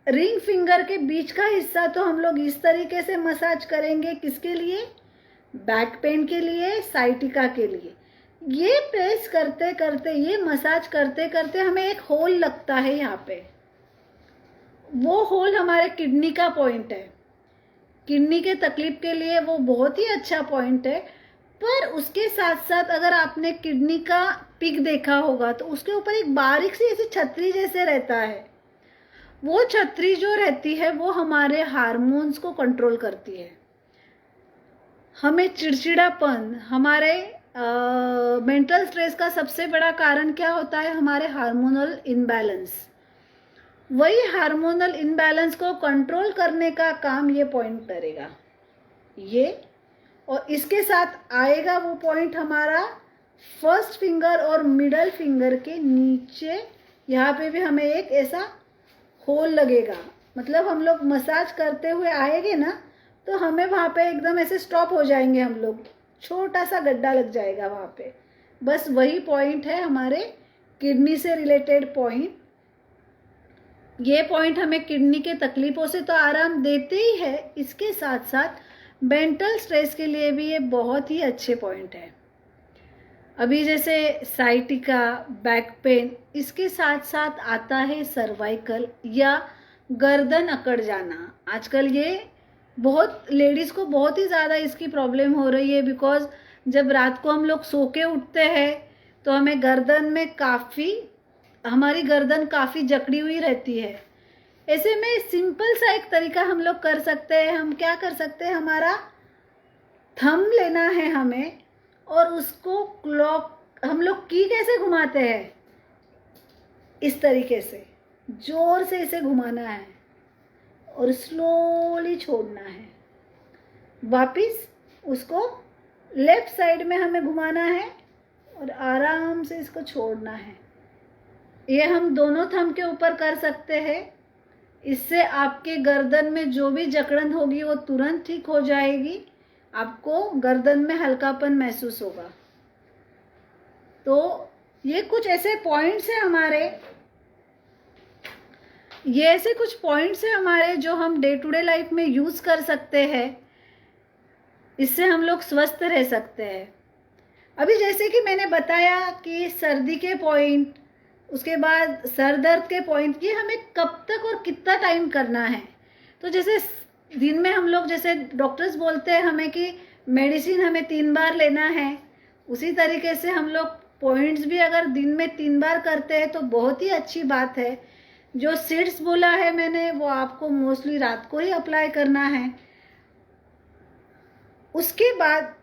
Speaker 1: रिंग फिंगर के बीच का हिस्सा तो हम लोग इस तरीके से मसाज करेंगे, किसके लिए, बैक पेन के लिए, साइटिका के लिए। ये प्रेस करते करते, ये मसाज करते करते हमें एक होल लगता है यहाँ पे, वो होल हमारे किडनी का पॉइंट है। किडनी के तकलीफ के लिए वो बहुत ही अच्छा पॉइंट है। पर उसके साथ साथ अगर आपने किडनी का पिक देखा होगा तो उसके ऊपर एक बारीक सी ऐसी छतरी जैसे रहता है। वो छतरी जो रहती है वो हमारे हार्मोन्स को कंट्रोल करती है। हमें चिड़चिड़ापन, हमारे मेंटल स्ट्रेस का सबसे बड़ा कारण क्या होता है? हमारे हार्मोनल इनबैलेंस। वही हार्मोनल इनबैलेंस को कंट्रोल करने का काम ये पॉइंट करेगा। ये और इसके साथ आएगा वो पॉइंट हमारा फर्स्ट फिंगर और मिडल फिंगर के नीचे। यहाँ पे भी हमें एक ऐसा होल लगेगा, मतलब हम लोग मसाज करते हुए आएंगे ना तो हमें वहाँ पे एकदम ऐसे स्टॉप हो जाएंगे हम लोग, छोटा सा गड्ढा लग जाएगा वहाँ पे। बस वही पॉइंट है हमारे किडनी से रिलेटेड पॉइंट। ये पॉइंट हमें किडनी के तकलीफ़ों से तो आराम देते ही है, इसके साथ साथ मेंटल स्ट्रेस के लिए भी ये बहुत ही अच्छे पॉइंट है। अभी जैसे साइटिका, बैक पेन, इसके साथ साथ आता है सर्वाइकल या गर्दन अकड़ जाना। आजकल ये बहुत लेडीज़ को बहुत ही ज़्यादा इसकी प्रॉब्लम हो रही है, बिकॉज जब रात को हम लोग सो के उठते हैं तो हमें गर्दन में हमारी गर्दन काफ़ी जकड़ी हुई रहती है। ऐसे में सिंपल सा एक तरीका हम लोग कर सकते हैं। हम क्या कर सकते हैं, हमारा थंब लेना है हमें और उसको क्लॉक हम लोग की कैसे घुमाते हैं, इस तरीके से जोर से इसे घुमाना है और स्लोली छोड़ना है। वापिस उसको लेफ्ट साइड में हमें घुमाना है और आराम से इसको छोड़ना है। ये हम दोनों थंब के ऊपर कर सकते हैं। इससे आपके गर्दन में जो भी जकड़न होगी वो तुरंत ठीक हो जाएगी। आपको गर्दन में हल्कापन महसूस होगा। तो ये कुछ ऐसे पॉइंट्स हैं हमारे, जो हम डे टू डे लाइफ में यूज़ कर सकते हैं। इससे हम लोग स्वस्थ रह सकते हैं। अभी जैसे कि मैंने बताया कि सर्दी के पॉइंट, उसके बाद सर दर्द के पॉइंट, ये हमें कब तक और कितना टाइम करना है। तो जैसे दिन में हम लोग, जैसे डॉक्टर्स बोलते हैं हमें कि मेडिसिन हमें 3 बार लेना है, उसी तरीके से हम लोग पॉइंट्स भी अगर दिन में 3 बार करते हैं तो बहुत ही अच्छी बात है। जो सीड्स बोला है मैंने वो आपको मोस्टली रात को ही अप्लाई करना है। उसके बाद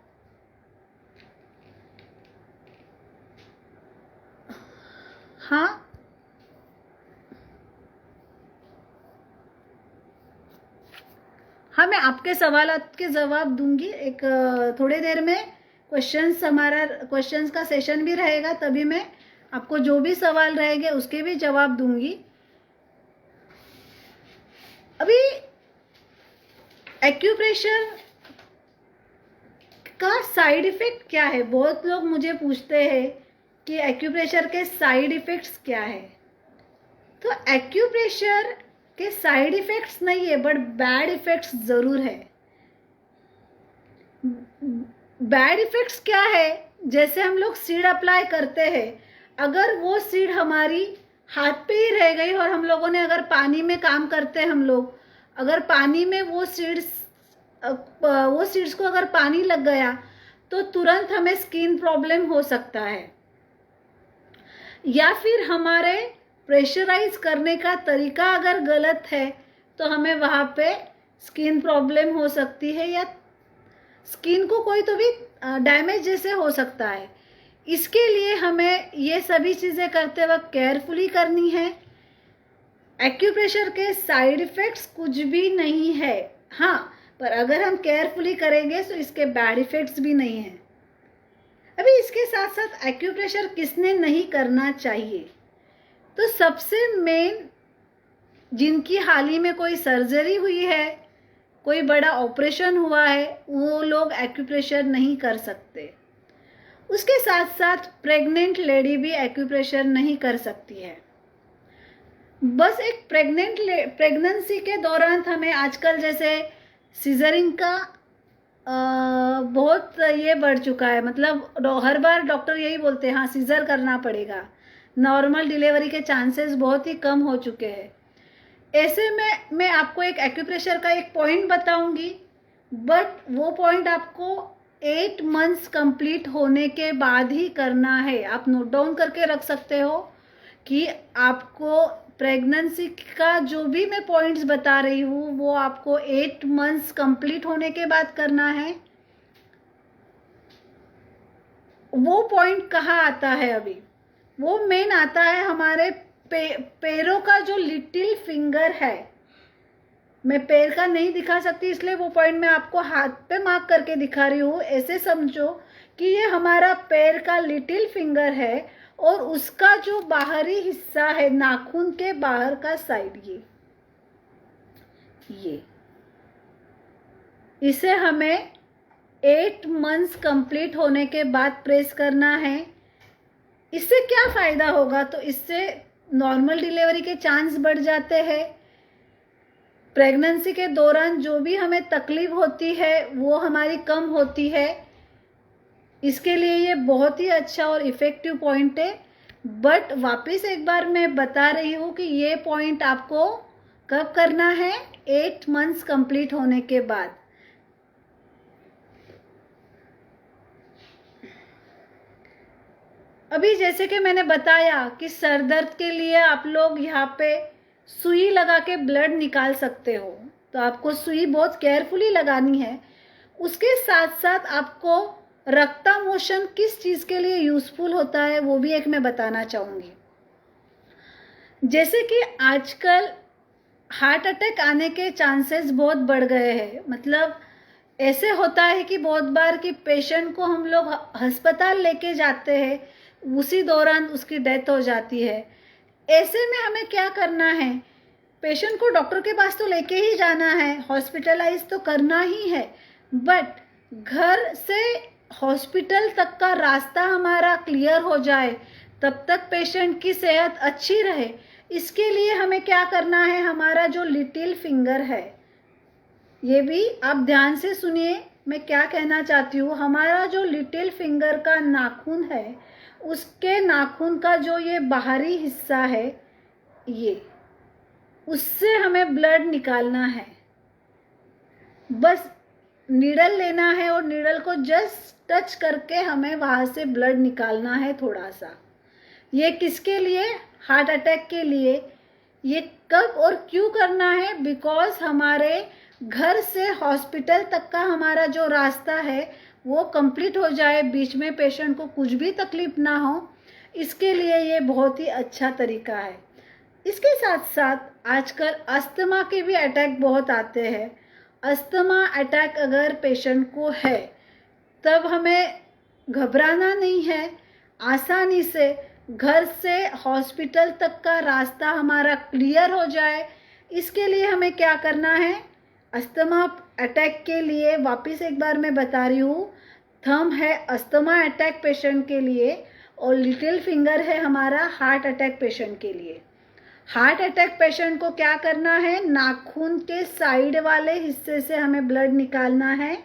Speaker 1: हाँ मैं आपके सवालात के जवाब दूंगी। एक थोड़ी देर में क्वेश्चंस का सेशन भी रहेगा, तभी मैं आपको जो भी सवाल रहेंगे उसके भी जवाब दूंगी। अभी एक्यूप्रेशर का साइड इफेक्ट क्या है? बहुत लोग मुझे पूछते हैं कि एक्यूप्रेशर के साइड इफेक्ट्स क्या है। तो एक्यूप्रेशर के साइड इफेक्ट्स नहीं है, बट बैड इफेक्ट्स जरूर है। बैड इफेक्ट्स क्या है? जैसे हम लोग सीड अप्लाई करते हैं, अगर वो सीड हमारी हाथ पे ही रह गई और हम लोगों ने अगर पानी में काम करते हैं, हम लोग अगर पानी में वो सीड्स को अगर पानी लग गया तो तुरंत हमें स्किन प्रॉब्लम हो सकता है। या फिर हमारे प्रेशराइज करने का तरीका अगर गलत है तो हमें वहाँ पे स्किन प्रॉब्लम हो सकती है, या स्किन को कोई तो भी डैमेज जैसे हो सकता है। इसके लिए हमें ये सभी चीज़ें करते वक्त केयरफुली करनी है। एक्यूप्रेशर के साइड इफ़ेक्ट्स कुछ भी नहीं है, हाँ, पर अगर हम केयरफुली करेंगे तो इसके बैड इफ़ेक्ट्स भी नहीं हैं। अभी इसके साथ साथ एक्यूप्रेशर किसने नहीं करना चाहिए? तो सबसे मेन, जिनकी हाल ही में कोई सर्जरी हुई है, कोई बड़ा ऑपरेशन हुआ है, वो लोग एक्यूप्रेशर नहीं कर सकते। उसके साथ साथ प्रेग्नेंट लेडी भी एक्यूप्रेशर नहीं कर सकती है। बस एक प्रेगनेंसी के दौरान हमें आजकल जैसे सीजरिंग का बहुत ये बढ़ चुका है, मतलब हर बार डॉक्टर यही बोलते हैं हाँ सीजर करना पड़ेगा, नॉर्मल डिलीवरी के चांसेस बहुत ही कम हो चुके हैं। ऐसे में मैं आपको एक एक्यूप्रेशर का एक पॉइंट बताऊंगी, बट वो पॉइंट आपको 8 मंथ्स कंप्लीट होने के बाद ही करना है। आप नोट डाउन करके रख सकते हो कि आपको प्रेगनेंसी का जो भी मैं पॉइंट्स बता रही हूँ वो आपको 8 मंथ्स कंप्लीट होने के बाद करना है। वो पॉइंट कहाँ आता है अभी? वो मेन आता है हमारे पैरों का जो लिटिल फिंगर है। मैं पैर का नहीं दिखा सकती इसलिए वो पॉइंट मैं आपको हाथ पे मार्क करके दिखा रही हूँ। ऐसे समझो कि ये हमारा पैर का लिटिल फिंगर है और उसका जो बाहरी हिस्सा है नाखून के बाहर का साइड, ये इसे हमें 8 मंथ्स कंप्लीट होने के बाद प्रेस करना है। इससे क्या फायदा होगा? तो इससे नॉर्मल डिलीवरी के चांस बढ़ जाते हैं। प्रेगनेंसी के दौरान जो भी हमें तकलीफ होती है वो हमारी कम होती है। इसके लिए ये बहुत ही अच्छा और इफ़ेक्टिव पॉइंट है। बट वापस एक बार मैं बता रही हूँ कि ये पॉइंट आपको कब करना है? 8 मंथ्स कंप्लीट होने के बाद। अभी जैसे कि मैंने बताया कि सर दर्द के लिए आप लोग यहाँ पे सुई लगा के ब्लड निकाल सकते हो, तो आपको सुई बहुत केयरफुली लगानी है। उसके साथ साथ आपको रक्ता मोशन किस चीज़ के लिए यूज़फुल होता है वो भी एक मैं बताना चाहूँगी। जैसे कि आजकल हार्ट अटैक आने के चांसेस बहुत बढ़ गए हैं। मतलब ऐसे होता है कि बहुत बार कि पेशेंट को हम लोग अस्पताल लेके जाते हैं, उसी दौरान उसकी डेथ हो जाती है। ऐसे में हमें क्या करना है? पेशेंट को डॉक्टर के पास तो लेके ही जाना है, हॉस्पिटलाइज तो करना ही है, बट घर से हॉस्पिटल तक का रास्ता हमारा क्लियर हो जाए, तब तक पेशेंट की सेहत अच्छी रहे। इसके लिए हमें क्या करना है? हमारा जो लिटिल फिंगर है, ये भी आप ध्यान से सुनिए मैं क्या कहना चाहती हूँ। हमारा जो लिटिल फिंगर का नाखून है, उसके नाखून का जो ये बाहरी हिस्सा है, ये उससे हमें ब्लड निकालना है। बस नीडल लेना है और नीडल को जस्ट टच करके हमें वहाँ से ब्लड निकालना है थोड़ा सा। ये किसके लिए? हार्ट अटैक के लिए। ये कब और क्यों करना है? बिकॉज हमारे घर से हॉस्पिटल तक का हमारा जो रास्ता है वो कंप्लीट हो जाए, बीच में पेशेंट को कुछ भी तकलीफ ना हो, इसके लिए ये बहुत ही अच्छा तरीका है। इसके साथ साथ आजकल अस्थमा के भी अटैक बहुत आते हैं। अस्थमा अटैक अगर पेशेंट को है तब हमें घबराना नहीं है। आसानी से घर से हॉस्पिटल तक का रास्ता हमारा क्लियर हो जाए, इसके लिए हमें क्या करना है? अस्थमा अटैक के लिए वापस एक बार मैं बता रही हूँ, थंब है अस्थमा अटैक पेशेंट के लिए और लिटिल फिंगर है हमारा हार्ट अटैक पेशेंट के लिए। हार्ट अटैक पेशेंट को क्या करना है? नाखून के साइड वाले हिस्से से हमें ब्लड निकालना है।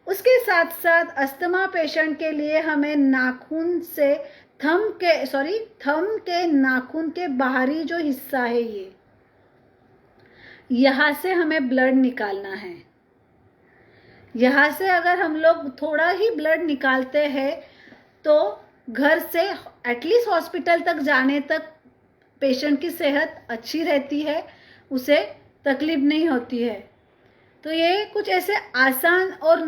Speaker 1: उसके साथ साथ अस्थमा पेशेंट के लिए हमें नाखून से थंब के नाखून के बाहरी जो हिस्सा है ये, यहाँ से हमें ब्लड निकालना है। यहाँ से अगर हम लोग थोड़ा ही ब्लड निकालते हैं तो घर से एटलीस्ट हॉस्पिटल तक जाने तक पेशेंट की सेहत अच्छी रहती है, उसे तकलीफ नहीं होती है। तो ये कुछ ऐसे आसान और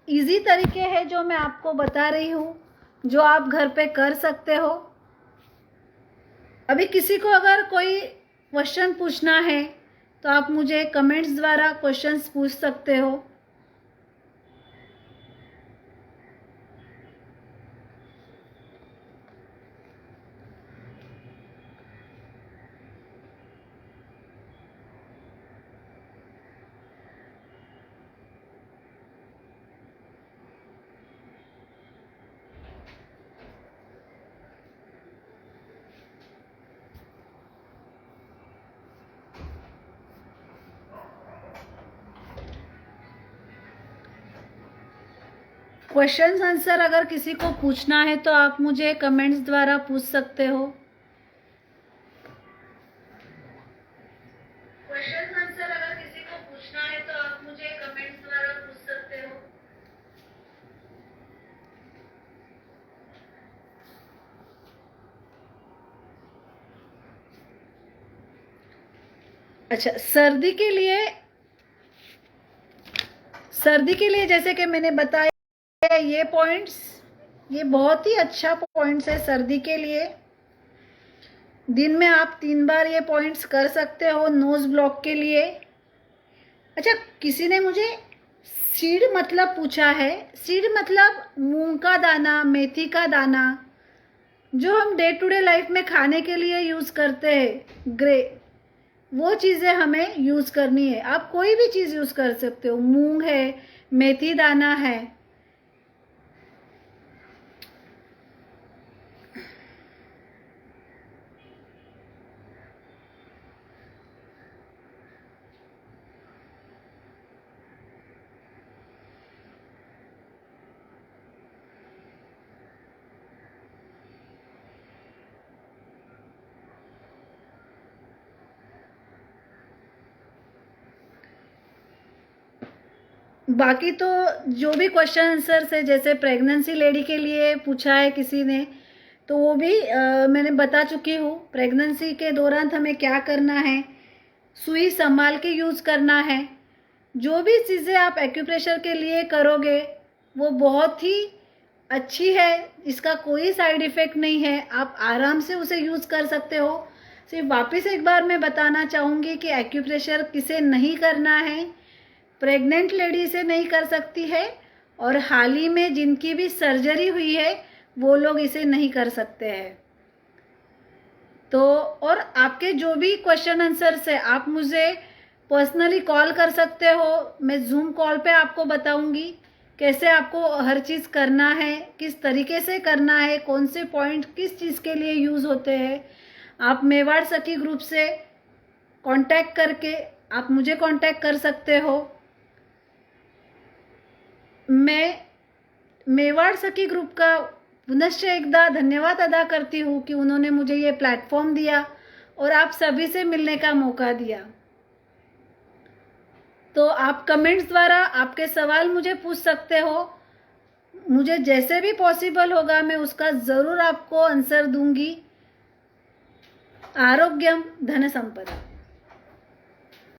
Speaker 1: इजी तरीके हैं जो मैं आपको बता रही हूँ, जो आप घर पे कर सकते हो। अभी किसी को अगर कोई क्वेश्चन पूछना है तो आप मुझे कमेंट्स द्वारा क्वेश्चंस पूछ सकते हो। क्वेश्चंस आंसर अगर किसी को पूछना है तो आप मुझे कमेंट्स द्वारा पूछ सकते हो। क्वेश्चंस आंसर अगर किसी को पूछना है तो आप मुझे कमेंट्स द्वारा पूछ सकते हो। अच्छा, सर्दी के लिए जैसे कि मैंने बताया ये पॉइंट्स, ये बहुत ही अच्छा पॉइंट्स है सर्दी के लिए। दिन में आप 3 बार ये पॉइंट्स कर सकते हो नोज ब्लॉक के लिए। अच्छा, किसी ने मुझे सीड मतलब पूछा है। सीड मतलब मूंग का दाना, मेथी का दाना, जो हम डे टू डे लाइफ में खाने के लिए यूज़ करते हैं, वो चीज़ें हमें यूज़ करनी है। आप कोई भी चीज़ यूज़ कर सकते हो, मूंग है, मेथी दाना है। बाकी तो जो भी क्वेश्चन आंसर्स है, जैसे प्रेगनेंसी लेडी के लिए पूछा है किसी ने, तो वो भी मैंने बता चुकी हूँ। प्रेगनेंसी के दौरान हमें क्या करना है, सुई संभाल के यूज़ करना है। जो भी चीज़ें आप एक्यूप्रेशर के लिए करोगे वो बहुत ही अच्छी है, इसका कोई साइड इफ़ेक्ट नहीं है, आप आराम से उसे यूज़ कर सकते हो। सिर्फ वापस एक बार मैं बताना चाहूँगी कि एक्यूप्रेशर किसे नहीं करना है, प्रेग्नेंट लेडी से नहीं कर सकती है, और हाल ही में जिनकी भी सर्जरी हुई है वो लोग इसे नहीं कर सकते हैं। तो और आपके जो भी क्वेश्चन आंसर्स है आप मुझे पर्सनली कॉल कर सकते हो। मैं जूम कॉल पे आपको बताऊंगी कैसे आपको हर चीज़ करना है, किस तरीके से करना है, कौन से पॉइंट किस चीज़ के लिए यूज़ होते हैं। आप मेवाड़ सखी ग्रुप से कांटेक्ट करके आप मुझे कांटेक्ट कर सकते हो। मैं मेवाड़ सखी ग्रुप का पुनश्च एकदा धन्यवाद अदा करती हूँ कि उन्होंने मुझे ये प्लेटफॉर्म दिया और आप सभी से मिलने का मौका दिया। तो आप कमेंट्स द्वारा आपके सवाल मुझे पूछ सकते हो। मुझे जैसे भी पॉसिबल होगा मैं उसका ज़रूर आपको आंसर दूंगी। आरोग्यम धन संपदा।